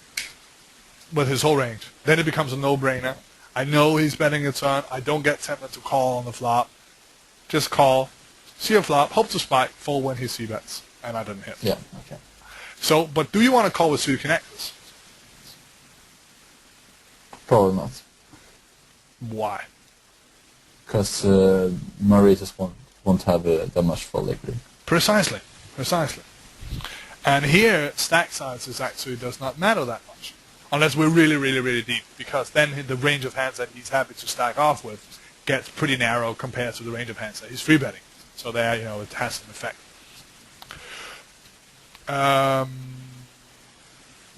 with his whole range, then it becomes a no-brainer. I know he's betting a turn. I don't get tempted to call on the flop. Just call, see a flop, hope to spike, fold when he c-bets, and I didn't hit. Yeah. Okay. So, but do you want to call with suited connectors? Probably not. Why? Because my races won't have that much fold equity. Precisely. And here, stack size actually does not matter that much, unless we're really, really, really deep, because then the range of hands that he's happy to stack off with gets pretty narrow compared to the range of hands that he's free betting. So there, it has an effect.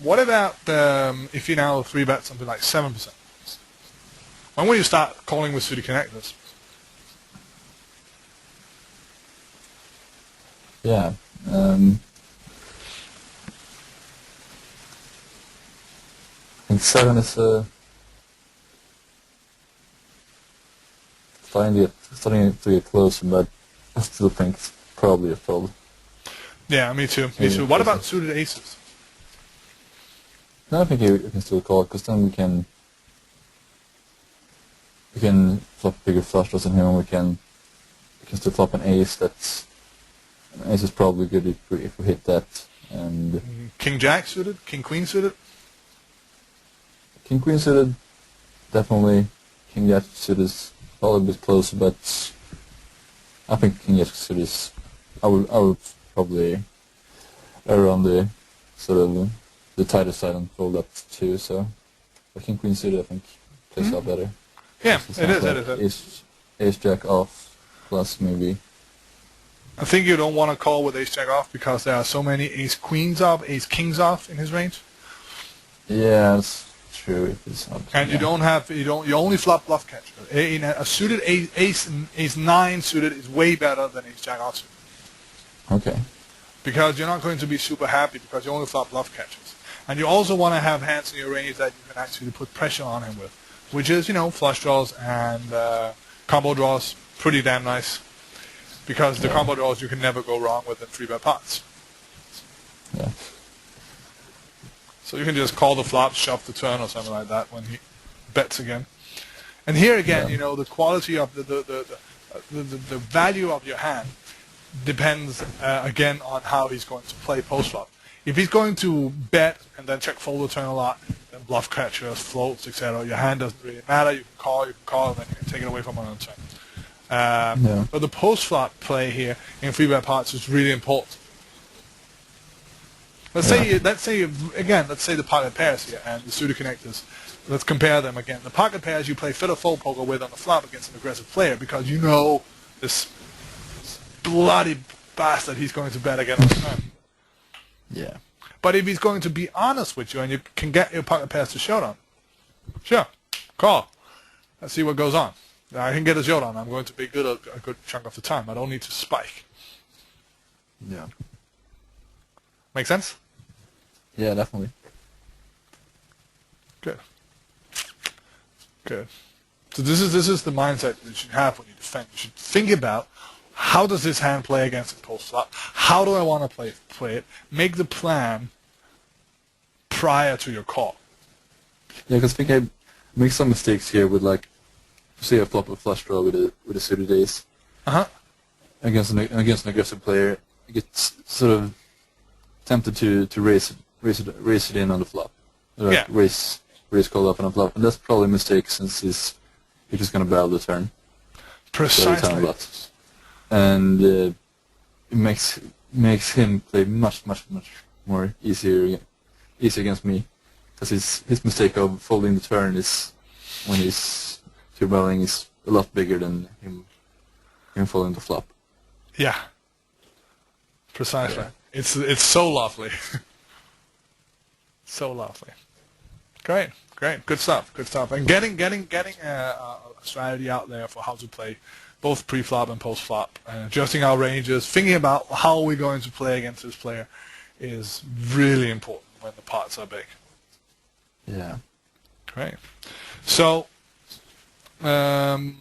What about if you now 3-bet something like 7%? When will you start calling with suited connectors? Yeah. I think 7 is starting to get closer, but I still think it's probably a fold. Yeah, me too. What about suited aces? No, I think you can still call it, because then we can flop bigger flush draws in here, and we can still flop an ace. An ace is probably good if we hit that. And King Jack suited, King Queen suited. King Queen suited, definitely. King Jack suited is probably a bit closer, but I think King Jack suited is. I would probably err on the sort of the tighter side and fold up too. So, but King Queen suited, I think, plays a lot better. Yeah, it is. Ace Jack off plus maybe. I think you don't want to call with Ace Jack off because there are so many Ace Queens off, Ace Kings off in his range. Yeah, that's true. If it's not, and you only flop bluff catcher. A suited Ace 9 suited is way better than Ace Jack off suited. Okay. Because you're not going to be super happy because you only flop bluff catchers. And you also want to have hands in your range that you can actually put pressure on him with, which is, flush draws and Combo draws, pretty damn nice. Because the combo draws you can never go wrong with in 3-bet pots. Yeah. So you can just call the flop, shove the turn or something like that when he bets again. And here again, you know, the quality of the value of your hand depends again on how he's going to play post flop. If he's going to bet and then check fold the turn a lot, then bluff catchers, floats, etc., your hand doesn't really matter. You can call, and then you can take it away from him on the turn. But the post flop play here in 3-bet pots is really important. Let's say the pocket pairs here and the suited connectors. Let's compare them again. The pocket pairs you play fiddle fold poker with on the flop against an aggressive player because you know this bloody bastard he's going to bet again on the turn. Yeah. But if he's going to be honest with you and you can get your pocket pairs to showdown, sure, call. Let's see what goes on. I can get a showdown. I'm going to be good a good chunk of the time. I don't need to spike. Yeah. Make sense? Yeah, definitely. Good. Good. So this is the mindset that you should have when you defend. You should think about how does this hand play against the post flop? How do I want to play it? Make the plan prior to your call. Yeah, because I think I make some mistakes here with, like, say I flop a flush draw with a suited ace. Against an aggressive player, I get sort of tempted to raise it in on the flop. Like raise call up on the flop, and that's probably a mistake since he's just gonna barrel the turn. Precisely. And it makes him play much more easy against me, because his mistake of folding the turn is when he's two barreling is a lot bigger than him folding the flop. Yeah. Precisely. Yeah. It's so lovely. So lovely. Great. Good stuff. And getting a strategy out there for how to play both pre-flop and post-flop, and adjusting our ranges, thinking about how we're going to play against this player is really important when the pots are big. Yeah. Great. So, this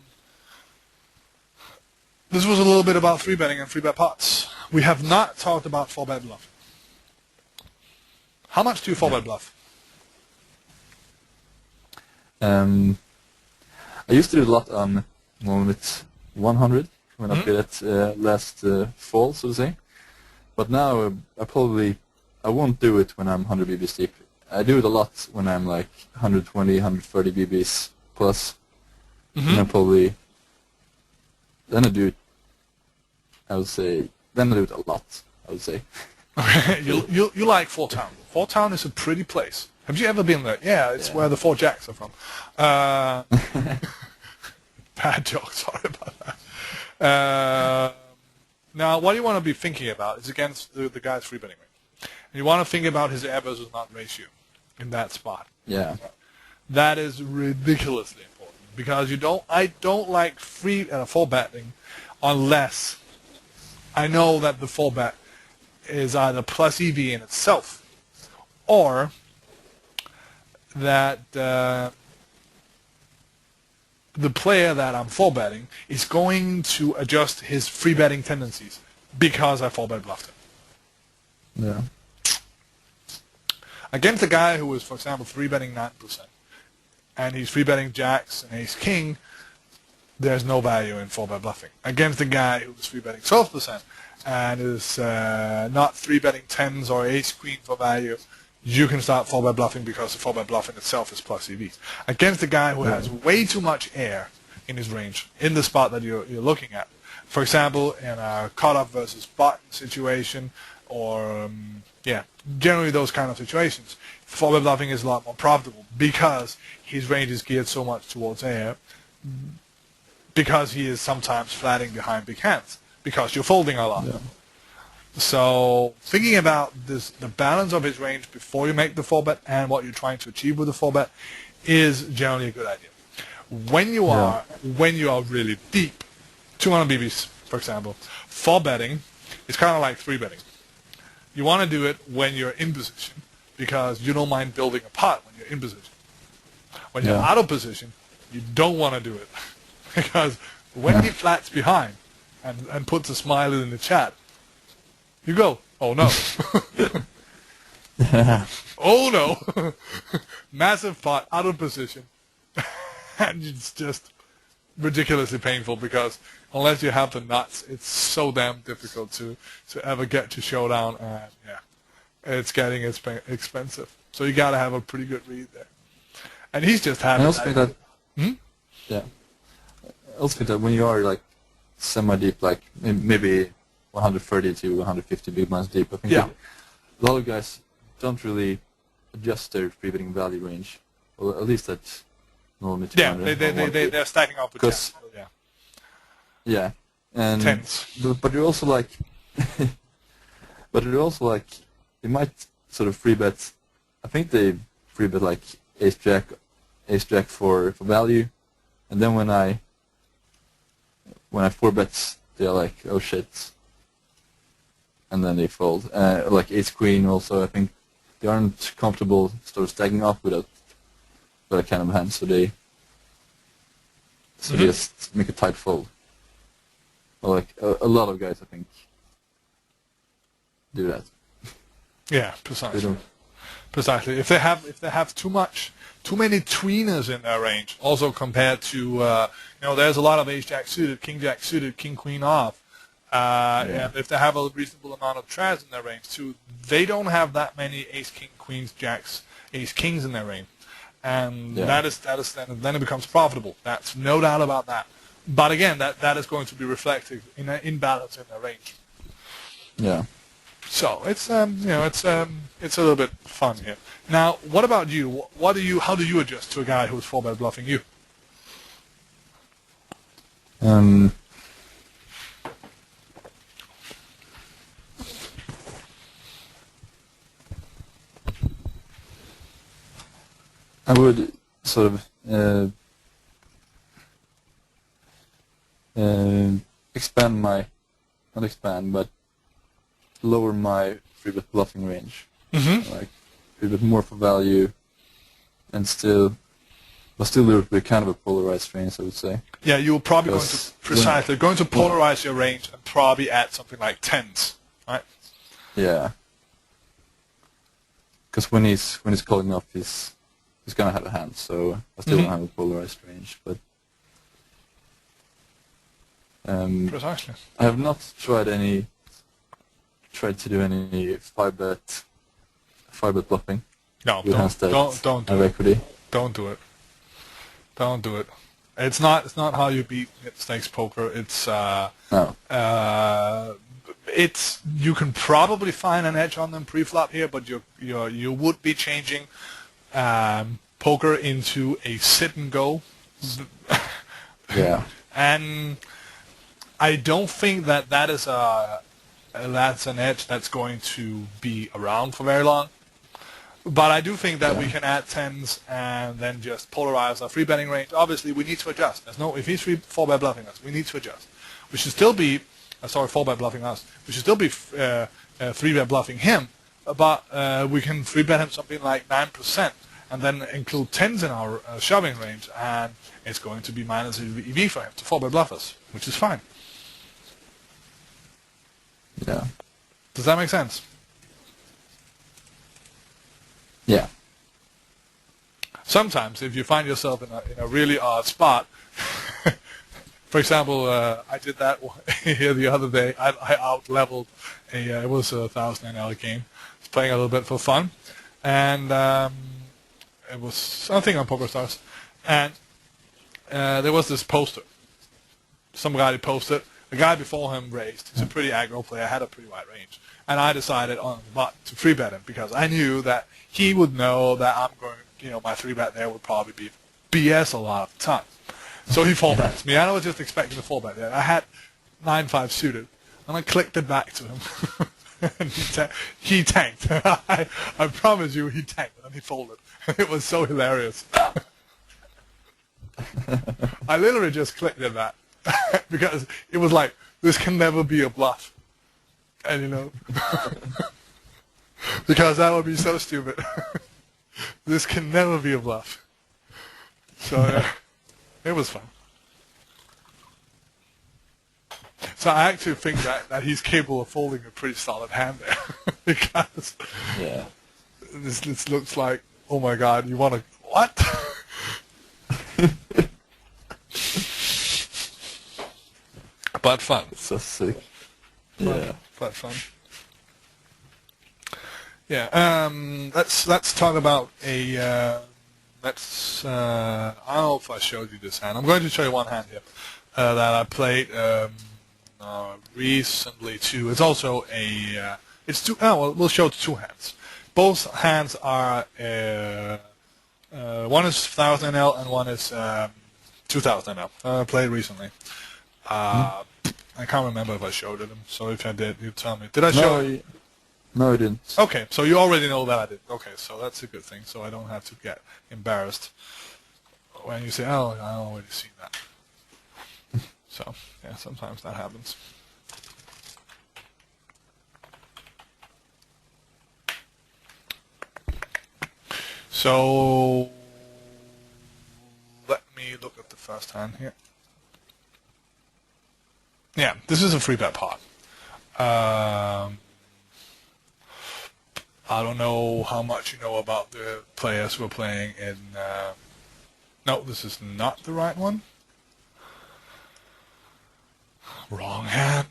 was a little bit about 3-betting and 3-bet pots. We have not talked about 4-bet bluff. How much do you 4-bet bluff? I used to do a lot on moment 100 when I played it last fall, so to say. But now I won't do it when I'm 100 BBs deep. I do it a lot when I'm like 120, 130 BBs plus. And then I do it a lot, I would say. Okay, you like Fort Town. Fort Town is a pretty place. Have you ever been there? Yeah, it's where the 4 Jacks are from. Bad joke, sorry about that. Now, what you want to be thinking about is against the guy's 3-betting range. And you want to think about his air versus not ratio in that spot. Yeah. That is ridiculously important because I don't like 4-betting unless I know that the 4-bet is either plus EV in itself or that the player that I'm 4-betting is going to adjust his 3-betting tendencies because I 4-bet bluffed him. Yeah. Against a guy who is, for example, 3-betting 9%, and he's 3-betting jacks and ace king, there's no value in 4-bet bluffing. Against a guy who is 3-betting 12% and is not 3-betting 10s or ace queen for value, you can start 4-bet bluffing because the 4-bet bluff in itself is plus EV. Against a guy who has way too much air in his range, in the spot that you're looking at. For example, in a cutoff versus button situation, or generally those kind of situations, 4-bet bluffing is a lot more profitable because his range is geared so much towards air, because he is sometimes flatting behind big hands, because you're folding a lot. Yeah. So thinking about the balance of his range before you make the 4-bet and what you're trying to achieve with the 4-bet is generally a good idea. When you are really deep, 200 BBs, for example, 4-betting is kind of like 3-betting. You want to do it when you're in position because you don't mind building a pot when you're in position. When you're out of position, you don't want to do it because When he flats behind and puts a smiley in the chat, you go, oh no. Oh no. Massive pot, out of position. And it's just ridiculously painful because unless you have the nuts, it's so damn difficult to ever get to showdown, and yeah, it's getting expensive. So you gotta have a pretty good read there. And he's just having. I also think that. Yeah. I also think that when you are like semi-deep, like maybe 130 to 150 big blinds deep, I think that a lot of guys don't really adjust their free betting value range, or at least that's normally 200. They're stacking up with tens. Yeah, and tens. But you're also like, you might sort of free bet. I think they free bet like ace jack for value, and then when I four bets, they're like, oh shit, and then they fold. Like ace queen also, I think they aren't comfortable sort of stacking up with that kind of hand, so they just make a tight fold. Or like a lot of guys, I think, do that. Yeah, precisely. Precisely. If they have too many tweeners in their range, also compared to there's a lot of ace jack suited, king jack suited, king queen off. And if they have a reasonable amount of trads in their range too, they don't have that many ace king queens jacks, ace kings in their range, and that is then it becomes profitable. That's no doubt about that. But again, that is going to be reflected in an imbalance in their range. Yeah. So it's it's a little bit fun here. Now, what about you? How do you adjust to a guy who's 4-bet bluffing you? I would sort of not expand, but lower my free bet bluffing range. Like free bet more for value, and still with kind of a polarized range, I would say. Yeah, you're probably going to polarize your range and probably add something like tens, right? Yeah. Because when he's calling off, he's gonna have a hand, so I still don't have a polarized range, but. Precisely. I have not tried to do any 5-bet bluffing. No, don't do it. Equity. Don't do it. Don't do it. It's not how you beat stakes poker. It's No. You can probably find an edge on them pre-flop here, but you would be changing poker into a sit and go. Yeah. And I don't think that is that's an edge that's going to be around for very long. But I do think that we can add tens and then just polarize our free betting range. Obviously, we need to adjust. If he's 4-bet bluffing us, we need to adjust. We should still be 4-bet bluffing us. We should still be 3-bet bluffing him, but we can 3-bet him something like 9%, and then include tens in our shoving range, and it's going to be minus EV for him to 4-bet bluff us, which is fine. Yeah. Does that make sense? Yeah. Sometimes, if you find yourself in a really odd spot, for example, I did that here the other day. I out-leveled it was a 1,000 NL game. I was playing a little bit for fun, and it was something on PokerStars, and there was this poster. Some guy posted. The guy before him raised. He's a pretty aggro player, had a pretty wide range. And I decided on the button to 3-bet him because I knew that he would know that I'm going, my 3-bet there would probably be BS a lot of the time. So he 4-bets me, and I was just expecting to 4-bet there. I had 9-5 suited, and I clicked it back to him. And he tanked. I promise you, he tanked, and he folded. It was so hilarious. I literally just clicked it back. Because it was like, this can never be a bluff. And because that would be so stupid. This can never be a bluff. So it was fun. So I actually think that he's capable of folding a pretty solid hand there. Because Yeah. this looks like, oh my god, you want to, what? But fun. So sick. Yeah. But fun. Yeah. Let's talk about a. Let's. I don't know if I showed you this hand. I'm going to show you one hand here that I played recently too. It's also a. It's two. Oh well, we'll show two hands. Both hands are. One is 1000 NL and one is 2000 NL. I played recently. I can't remember if I showed it him, so if I did, you tell me. Did I show it? No, I didn't. Okay, so you already know that I did. Okay, so that's a good thing, so I don't have to get embarrassed when you say, oh, I already seen that. So, yeah, sometimes that happens. So, let me look at the first hand here. Yeah, this is a free bet pot. I don't know how much you know about the players who are playing in... no, this is not the right one. Wrong hand.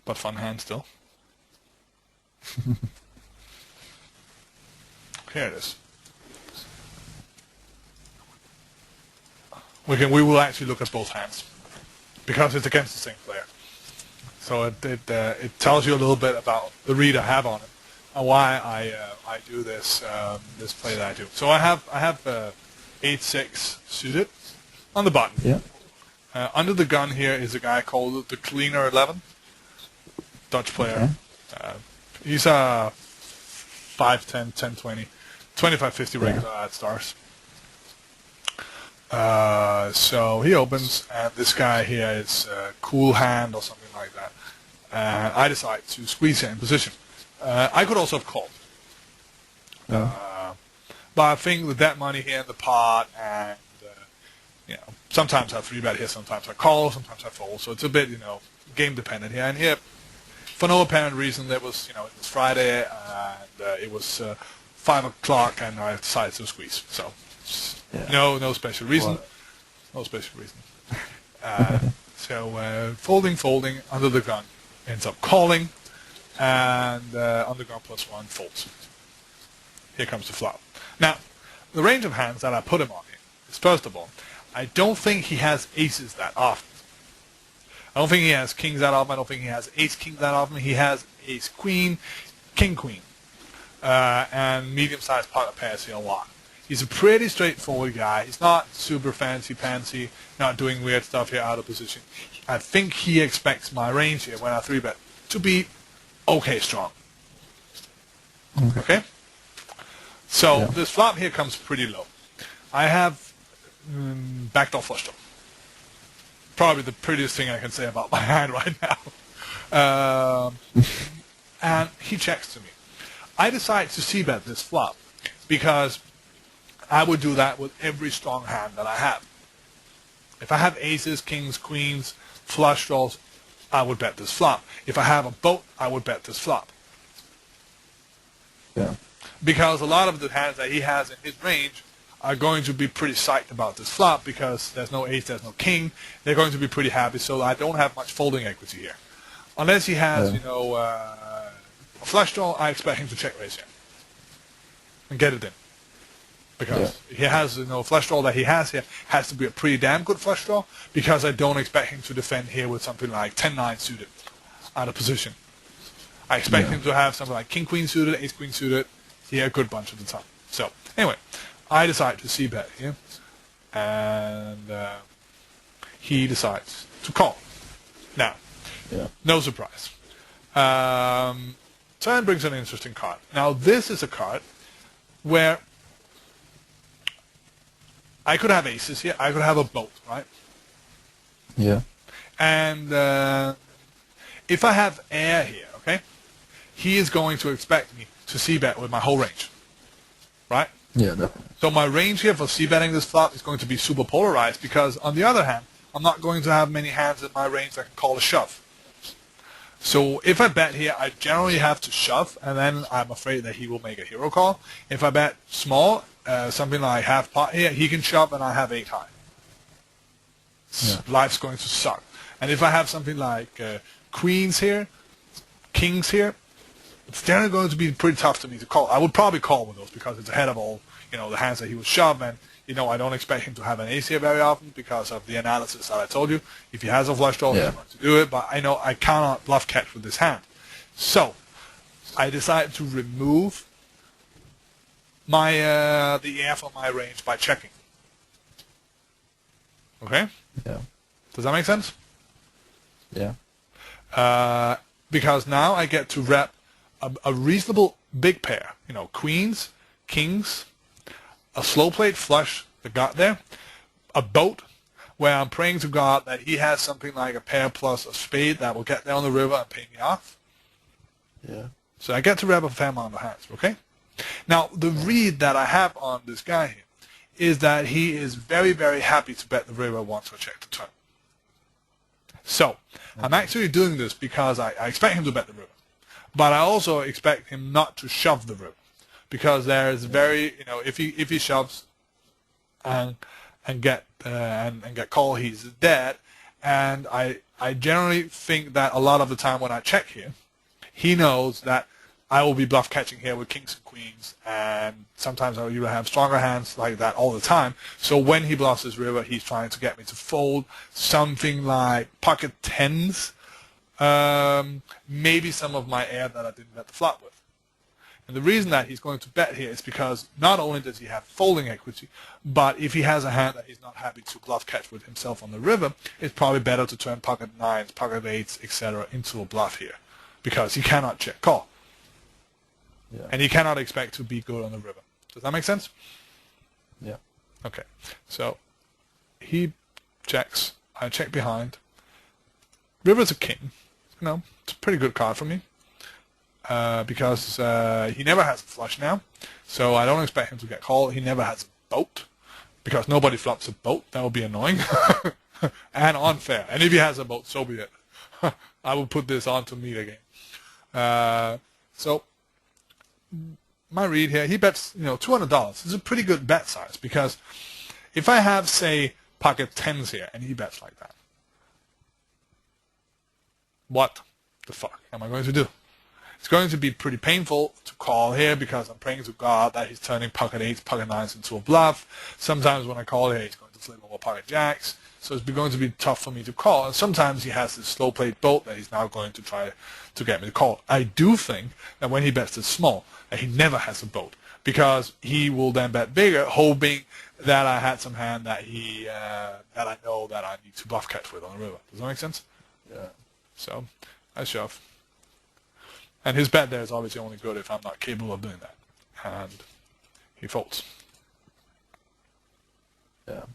But fun hand still. Here it is. We will actually look at both hands because it's against the same player. So it tells you a little bit about the read I have on it and why I do this this play that I do. So I have 8-6 suited on the button. Yeah. Under the gun here is a guy called the Cleaner 11, Dutch player. Okay. He's a 5-10, 10-20, 25-50 regular at stars. So he opens, and this guy here is cool hand or something like that. And I decide to squeeze it in position. I could also have called. But I think with that money here in the pot, and sometimes I 3-bet here, sometimes I call, sometimes I fold. So it's a bit, game dependent here. And here, for no apparent reason, it was Friday, and it was 5 o'clock, and I decided to squeeze. So. Yeah. No special reason. What? No special reason. So folding under the gun ends up calling, and on the gun +1 folds. Here comes the flop. Now, the range of hands that I put him on here is, first of all, I don't think he has aces that often. I don't think he has kings that often. I don't think he has ace-king that often. He has ace-queen, king-queen, and medium-sized pot of pairs here a lot. He's a pretty straightforward guy. He's not super fancy, not doing weird stuff here out of position. I think he expects my range here when I 3-bet to be okay strong. Okay? So this flop here comes pretty low. I have backdoor flush draw. Probably the prettiest thing I can say about my hand right now. And he checks to me. I decide to c-bet this flop because I would do that with every strong hand that I have. If I have aces, kings, queens, flush draws, I would bet this flop. If I have a boat, I would bet this flop. Yeah. Because a lot of the hands that he has in his range are going to be pretty psyched about this flop because there's no ace, there's no king. They're going to be pretty happy, so I don't have much folding equity here. Unless he has, a flush draw, I expect him to check raise here and get it in. Because he has, flush draw that he has here has to be a pretty damn good flush draw because I don't expect him to defend here with something like 10-9 suited out of position. I expect him to have something like king-queen suited, ace-queen suited here a good bunch of the time. So, anyway, I decide to c-bet here, and he decides to call. Now, no surprise. Turn brings an interesting card. Now, this is a card where I could have aces here. I could have a boat, right? Yeah. And if I have air here, okay, he is going to expect me to c-bet with my whole range, right? Yeah, definitely. So my range here for c-betting this flop is going to be super polarized because, on the other hand, I'm not going to have many hands in my range that can call a shove. So if I bet here, I generally have to shove, and then I'm afraid that he will make a hero call. If I bet small, something like half pot here, he can shove, and I have 8 high. Yeah. Life's going to suck. And if I have something like queens here, kings here, it's generally going to be pretty tough to me to call. I would probably call with those because it's ahead of all, the hands that he would shove, and I don't expect him to have an ace here very often because of the analysis that I told you. If he has a flush draw, he's going to do it, but I know I cannot bluff catch with this hand. So I decided to remove my the air from my range by checking. Okay? Yeah. Does that make sense? Yeah. Because now I get to rep a reasonable big pair. Queens, kings, a slow played flush that got there, a boat where I'm praying to God that he has something like a pair plus a spade that will get there on the river and pay me off. Yeah. So I get to rep a fair amount of hands, okay? Now, the read that I have on this guy here is that he is very, very happy to bet the river once I check the turn. So I'm actually doing this because I expect him to bet the river. But I also expect him not to shove the river. Because there's if he shoves and get call, he's dead. And I generally think that a lot of the time when I check here, he knows that I will be bluff catching here with kings and queens, and sometimes I'll even have stronger hands like that all the time. So when he bluffs this river, he's trying to get me to fold something like pocket tens, maybe some of my air that I didn't bet the flop with. And the reason that he's going to bet here is because not only does he have folding equity, but if he has a hand that he's not happy to bluff catch with himself on the river, it's probably better to turn pocket nines, pocket eights, etc. into a bluff here, because he cannot check call. Yeah. And he cannot expect to be good on the river. Does that make sense? Yeah. Okay. So he checks. I check behind. River's a king. It's a pretty good card for me. Because he never has a flush now. So I don't expect him to get called. He never has a boat. Because nobody flops a boat. That would be annoying. And unfair. And if he has a boat, so be it. I will put this on to me again. So my read here, he bets $200. It's a pretty good bet size because if I have, say, pocket tens here and he bets like that, what the fuck am I going to do? It's going to be pretty painful to call here because I'm praying to God that he's turning pocket eights, pocket nines into a bluff. Sometimes when I call here, he's going to flip over pocket jacks. So it's going to be tough for me to call. And sometimes he has this slow played boat that he's now going to try to get me to call. I do think that when he bets this small, that he never has a boat because he will then bet bigger, hoping that I had some hand that that I know that I need to bluff catch with on the river. Does that make sense? Yeah. So I shove. And his bet there is obviously only good if I'm not capable of doing that. And he folds. Yeah.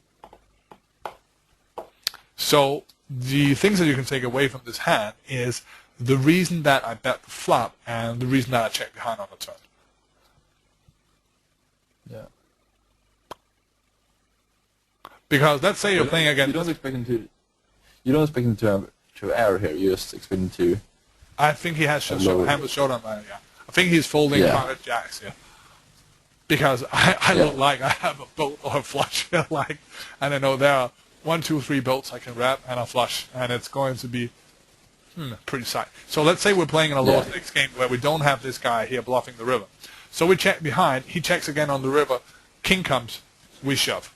So the things that you can take away from this hand is the reason that I bet the flop and the reason that I check behind on the turn. Yeah. Because let's say you're playing against... You don't expect him to error here. You just expect him to... I think he has hand with showdown value, yeah. I think he's folding pocket jacks, yeah. Because I look like I have a boat or a flush here, and I know there are 1, 2, 3 boats I can wrap and a flush, and it's going to be pretty sight. So let's say we're playing in a low stakes game where we don't have this guy here bluffing the river. So we check behind, he checks again on the river, king comes, we shove.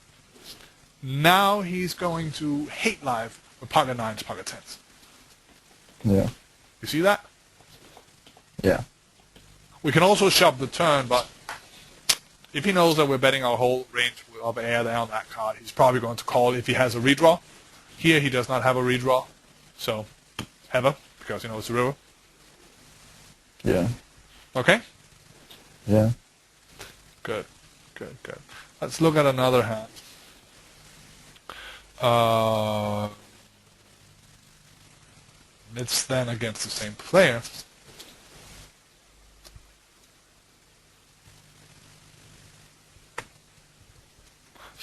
Now he's going to hate live with pocket nines, pocket tens. Yeah. You see that? Yeah. We can also shove the turn, but if he knows that we're betting our whole range of air there on that card, he's probably going to call if he has a redraw. Here he does not have a redraw, so ever, because it's a river. Yeah. Okay? Yeah. Good. Let's look at another hand. It's then against the same player.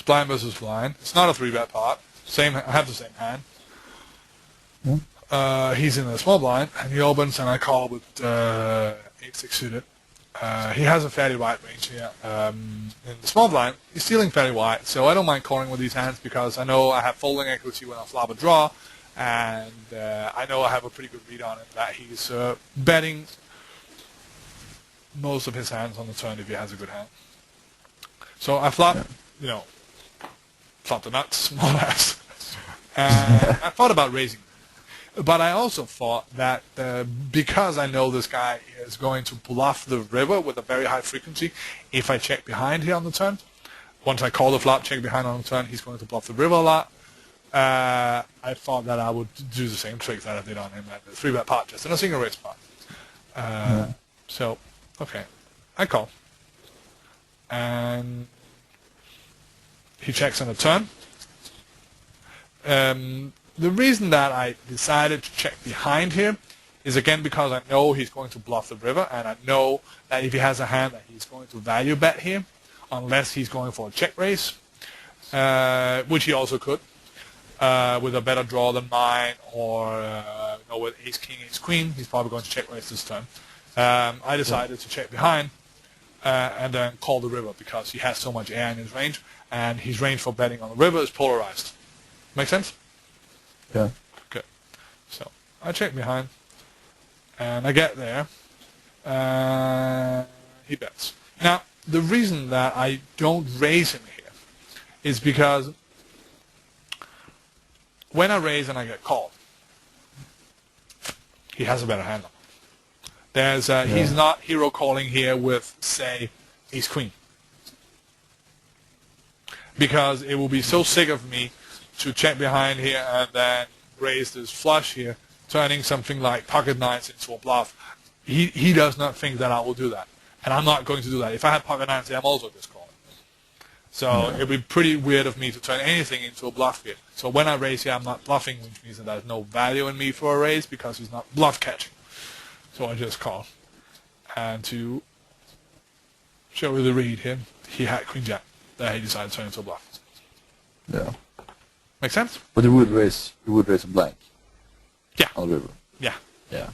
It's blind versus blind. It's not a 3-bet pot. I have the same hand. He's in a small blind, and he opens, and I call with 8-6 suited. He has a fairly wide range here. In the small blind, he's stealing fairly wide, so I don't mind calling with these hands because I know I have folding equity when I flop a draw, and I know I have a pretty good read on him that he's betting most of his hands on the turn if he has a good hand. So I flop, flop the nuts, more or less. And I thought about raising. But I also thought that because I know this guy is going to bluff the river with a very high frequency, if I check behind here on the turn, once I call the flop, check behind on the turn, he's going to bluff the river a lot. I thought that I would do the same trick that I did on him at the 3-bet pot, just in a single raise pot. So, okay, I call. And he checks on the turn. The reason that I decided to check behind here is again because I know he's going to bluff the river, and I know that if he has a hand that he's going to value bet here, unless he's going for a check raise, which he also could, with a better draw than mine, or with ace king, ace queen, he's probably going to check raise this turn. I decided to check behind and then call the river because he has so much air in his range, and his range for betting on the river is polarized. Make sense? Yeah. Good. So I check behind, and I get there. He bets. Now, the reason that I don't raise him here is because when I raise and I get called, he has a better hand on. He's not hero calling here with, say, ace queen, because it will be so sick of me to check behind here and then raise this flush here, turning something like pocket nines into a bluff. He does not think that I will do that, and I'm not going to do that. If I had pocket nines, I'm also just calling. So it would be pretty weird of me to turn anything into a bluff here. So when I raise here, I'm not bluffing, which means that there's no value in me for a raise because he's not bluff catching. So I just call. And to show you the read here, he had queen jack that he decided to turn into a bluff. Yeah. Make sense? But you would raise a blank. Yeah. On the river. Yeah. Yeah.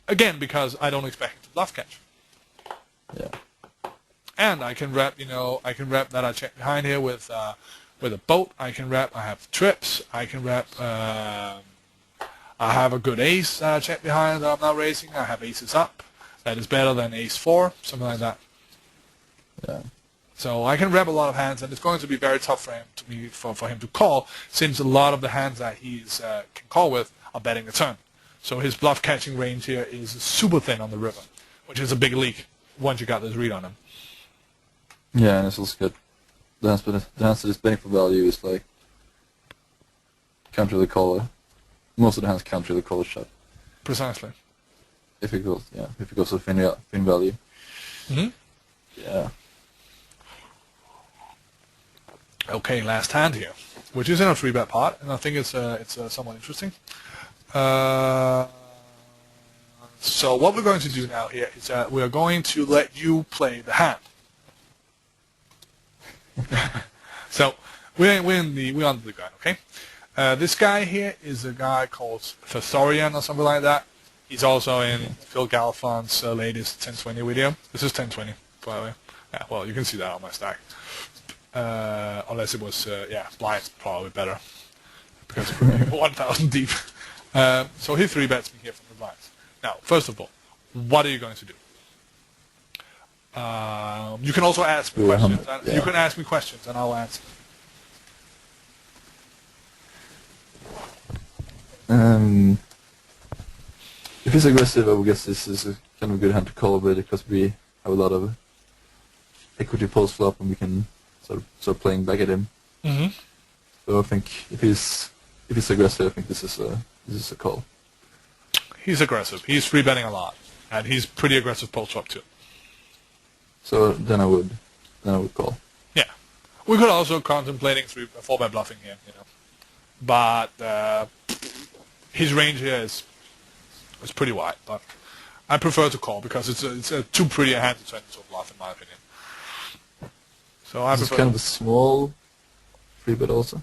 Again, because I don't expect him to bluff catch. Yeah. And I can rep, that I check behind here with a boat. I can rep. I have trips. I can rep. I have a good ace that I check behind that I'm not raising. I have aces up. That is better than ace 4, something like that. Yeah. So I can rep a lot of hands, and it's going to be very tough for him to call, since a lot of the hands that he can call with are betting the turn. So his bluff catching range here is super thin on the river, which is a big leak once you got this read on him. Yeah, and it's also good. The hands that is betting for value is like counter the caller. Most of the hands counter the caller shot. Precisely. If it goes to thin value. Mm-hmm. Yeah. Okay, last hand here, which is in a 3-bet pot, and I think it's somewhat interesting. So what we're going to do now here is we are going to let you play the hand. So we're on the gun, okay? This guy here is a guy called Thesorian or something like that. He's also in Phil Galfon's latest 1020 video. This is 1020, by the way. Yeah, well, you can see that on my stack. Unless it was, blind, probably better. Because it's 1,000 deep. So he 3-bets me here from the blinds. Now, first of all, what are you going to do? You can also ask me questions. You can ask me questions, and I'll answer. If he's aggressive, I would guess this is a kind of a good hand to call with because we have a lot of equity post flop, and we can start playing back at him. Mm-hmm. So I think if he's aggressive, I think this is a call. He's aggressive. He's 3-betting a lot, and he's pretty aggressive post flop too. So then I would call. Yeah, we could also contemplating 4-bet bluffing here, but his range here is pretty wide. But I prefer to call because it's too pretty a hand to turn into a bluff, in my opinion. So I This is prefer. kind of a small free bet also,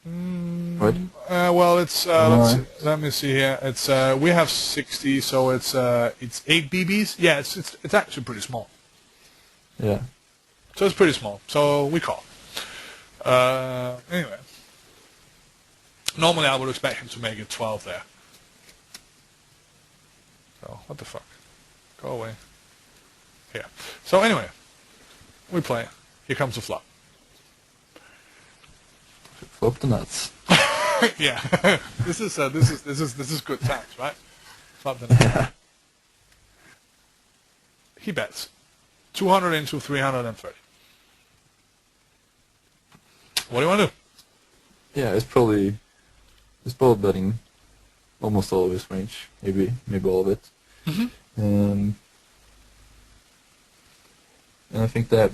right? Well, it's Right. let me see here. It's we have 60, so it's 8 BBs. Yeah, it's actually pretty small. Yeah. So it's pretty small. So we call. Anyway, normally I would expect him to make it 12 there. So what the fuck? Go away. Here. So anyway, we play. Here comes the flop. Flop the nuts. Yeah, this is good times, right? Flop the nuts. Yeah. He bets 200 into 330. What do you want to do? Yeah, it's probably betting almost all of his range, maybe all of it. And I think this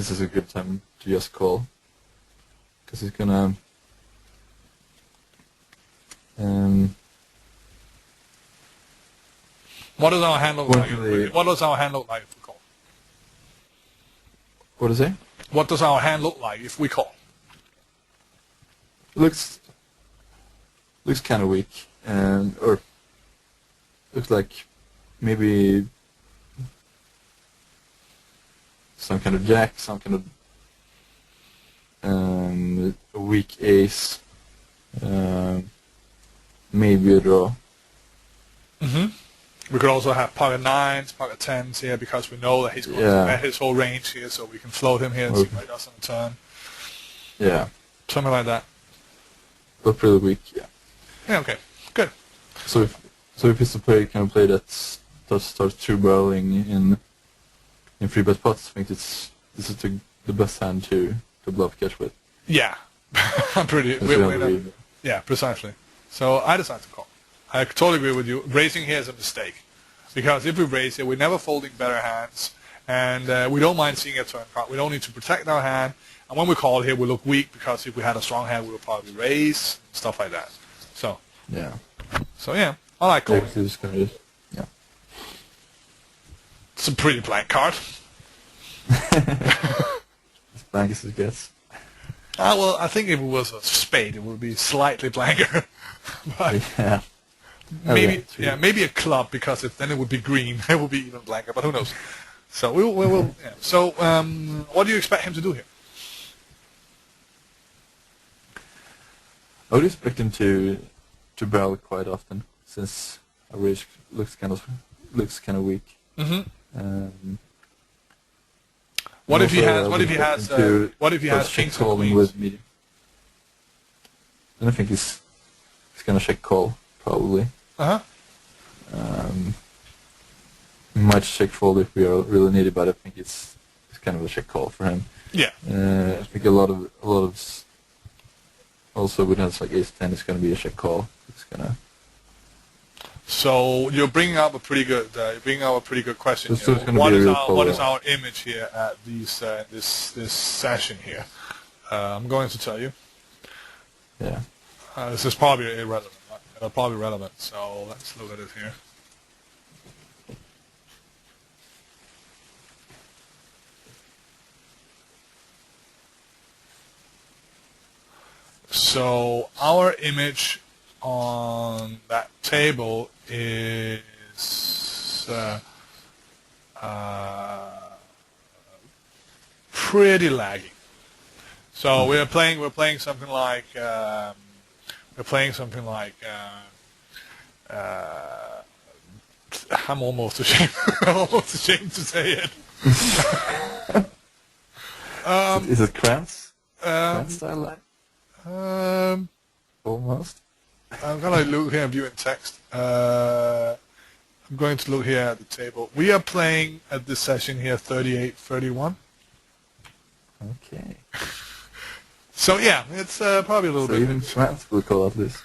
is a good time to just call, because he's gonna What does our hand look like? Really- What does our hand look like if we call? what is it? What does our hand look like if we call? Looks kind of weak, or looks like maybe some kind of jack, some kind of a weak ace, maybe a draw. We could also have pocket nines, pocket tens here because we know that he's going to bet his whole range here, so we can float him here and see what he does on the turn. Yeah, Something like that. but pretty weak. Yeah. Yeah. Okay. Good. So if it's a player kind of play that starts two barreling in free bet pots, I think this is the best hand to bluff catch with. Yeah. I'm pretty. Yeah, precisely. So I decide to call. I totally agree with you. Raising here is a mistake. Because if we raise here, we're never folding better hands. And we don't mind seeing a turn card. We don't need to protect our hand. And when we call here, we look weak because if we had a strong hand, we would probably raise, stuff like that. So Yeah. Yeah, I like calling. Yeah. It's a pretty blank card. As blank as it gets. Well, I think if it was a spade, it would be slightly blanker. But Yeah. maybe a club because then it would be green. It would be even blanker, but who knows? So we'll yeah. So what do you expect him to do here? I would expect him to barrel quite often, since our range looks kind of weak. What if he has? What if he has kings and queens? with medium? Then I think he's gonna check call probably. He might check fold if we are really needed, but I think it's kind of a check call for him. Yeah. I think a lot of also with hands like ace 10 is gonna be a check call. It's gonna. So you're bringing up a pretty good question. So it's What gonna is our image here at this session here? I'm going to tell you. Yeah. This is probably irrelevant. Probably relevant. So let's look at it here. So our image on that table is pretty laggy. So we're playing something like I'm almost ashamed. I'm almost ashamed to say it. Is it Krantz? Krantz style line? Almost. I'm gonna look here and view in text. I'm going to look here at the table. We are playing at this session here 38-31. Okay. So yeah, it's probably a little bit. Even Krantz will call out this.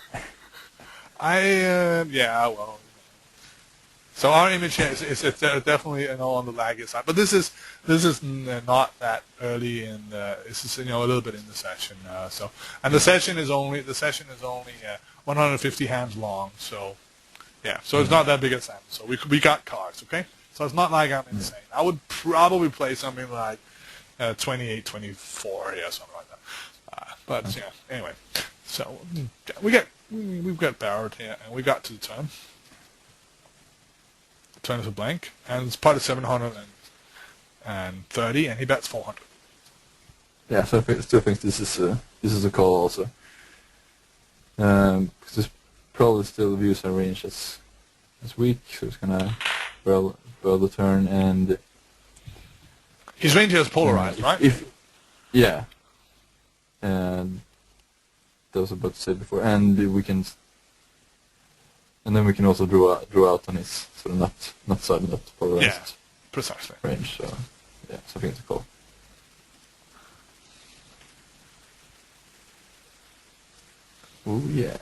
Yeah, well. So our image here is definitely on the laggy side, but this is not that early in. This is a little bit in the session. And the session is only 150 hands long. So yeah, so it's not that big a sample. So we got cards, okay? So it's not like I'm insane. I would probably play something like 28, 24 here, something like that. But yeah, anyway. So we've got barreled here, and we got to the turn. The turn is a blank, and it's part of 730, and he bets 400. Yeah, so I still think this is a call also. Because this probably still views our range as weak, so it's gonna barrel the turn, and his range is polarized, right? Yeah, and that was about to say before, and then we can also draw out on his sort of not side, not polarized precisely range. So yeah, so I think it's a call. Oh yeah.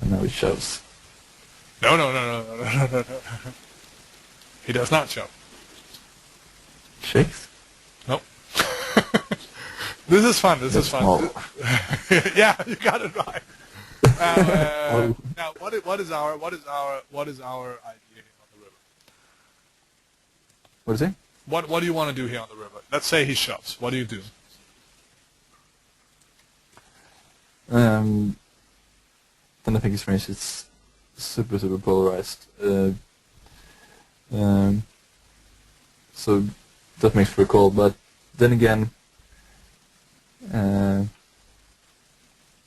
And now he shoves. No. He does not shove. Shakes? Nope. This is fun. Oh. Yeah, you got it right. Now, what is our idea here on the river? What is it? What do you want to do here on the river? Let's say he shoves. What do you do? Then I think his range is super polarized. So that makes for a call, but then again,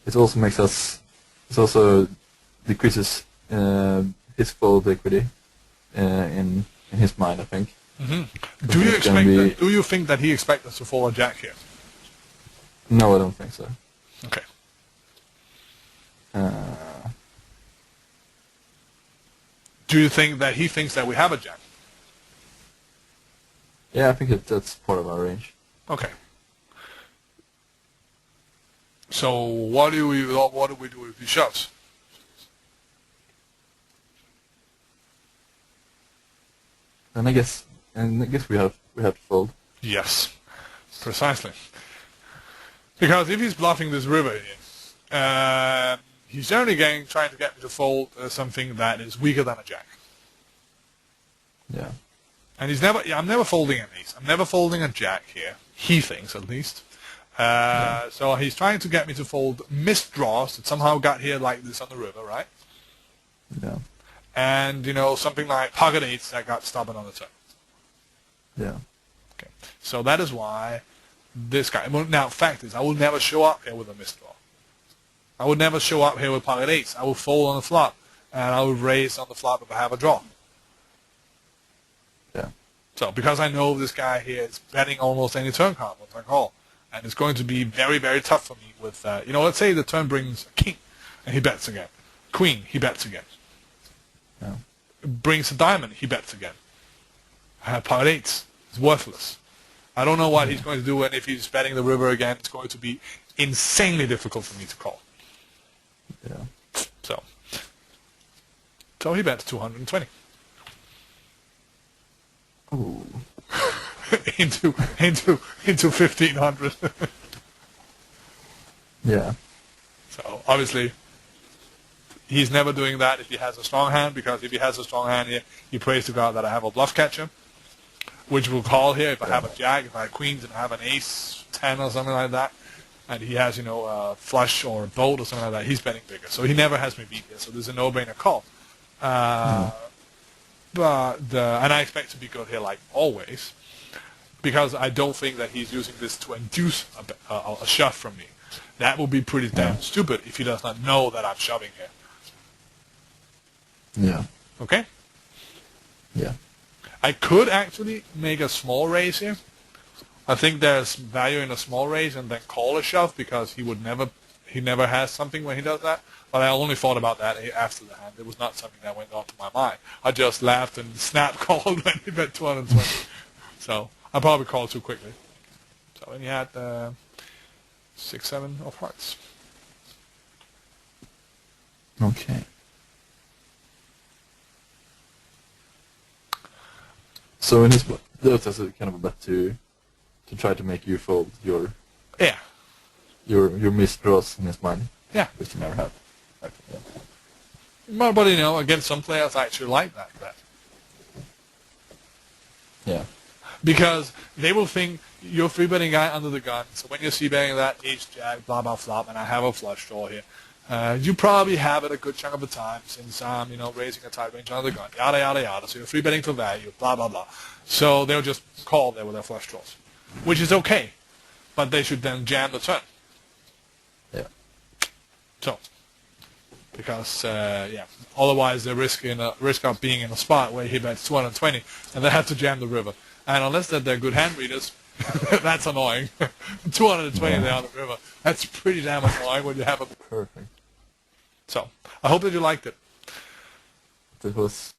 it also decreases his fold equity in his mind, I think. Mm-hmm. So do you think that he expects us to fold a jack here? No, I don't think so. Okay. Do you think that he thinks that we have a jack? Yeah, I think that's part of our range. Okay. So what do we do if he shoves? And I guess we have to fold. Yes, precisely. Because if he's bluffing this river here, he's only trying to get me to fold something that is weaker than a jack. Yeah. And I'm never folding an ace. I'm never folding a jack here. He thinks, at least. So he's trying to get me to fold missed draws that somehow got here like this on the river, right? Yeah. And, something like pocket eights that got stubborn on the turn. Yeah. Okay. So that is why this guy... Well, now, fact is, I will never show up here with a missed draw. I would never show up here with pocket eights. I will fold on the flop, and I will raise on the flop if I have a draw. Yeah. So, because I know this guy here is betting almost any turn card with my call, and it's going to be very, very tough for me with, let's say the turn brings a king, and he bets again. Queen, he bets again. Yeah. Brings a diamond, he bets again. I have pocket eights. It's worthless. I don't know what he's going to do, and if he's betting the river again, it's going to be insanely difficult for me to call. Yeah. So he bets 220. Ooh. into 1500. Yeah. So obviously he's never doing that if he has a strong hand, because if he has a strong hand here, he prays to God that I have a bluff catcher, which will call here if I have a jack, if I have queens and I have an ace 10 or something like that, and he has a flush or a boat or something like that, he's betting bigger. So he never has me beat here. So there's a no-brainer call. And I expect to be good here like always, because I don't think that he's using this to induce a shove from me. That would be pretty damn stupid if he does not know that I'm shoving here. Yeah. Okay? Yeah. I could actually make a small raise here. I think there's value in a small raise and then call a shove, because he never has something when he does that. But I only thought about that after the hand. It was not something that went on to my mind. I just laughed and snap called when he bet 220. So I probably called too quickly. So then he had 6-7 of hearts. Okay. So in his that was a kind of a bet to try to make you fold your missed draws in his mind. Yeah. Which you never have. But against some players I actually like that bet. Yeah. Because they will think you're a 3-betting guy under the gun. So when you're c-betting that ace jack, blah blah flop, and I have a flush draw here, you probably have it a good chunk of the time since I'm raising a tight range under the gun, yada yada yada. So you're 3-betting for value, blah blah blah. So they'll just call there with their flush draws, which is okay, but they should then jam the turn. Yeah. So. Because otherwise they risk of being in a spot where he bets 220 and they have to jam the river. And unless they're good hand readers, that's annoying. 220 there on the river. That's pretty damn annoying when you have a perfect. So I hope that you liked it. It was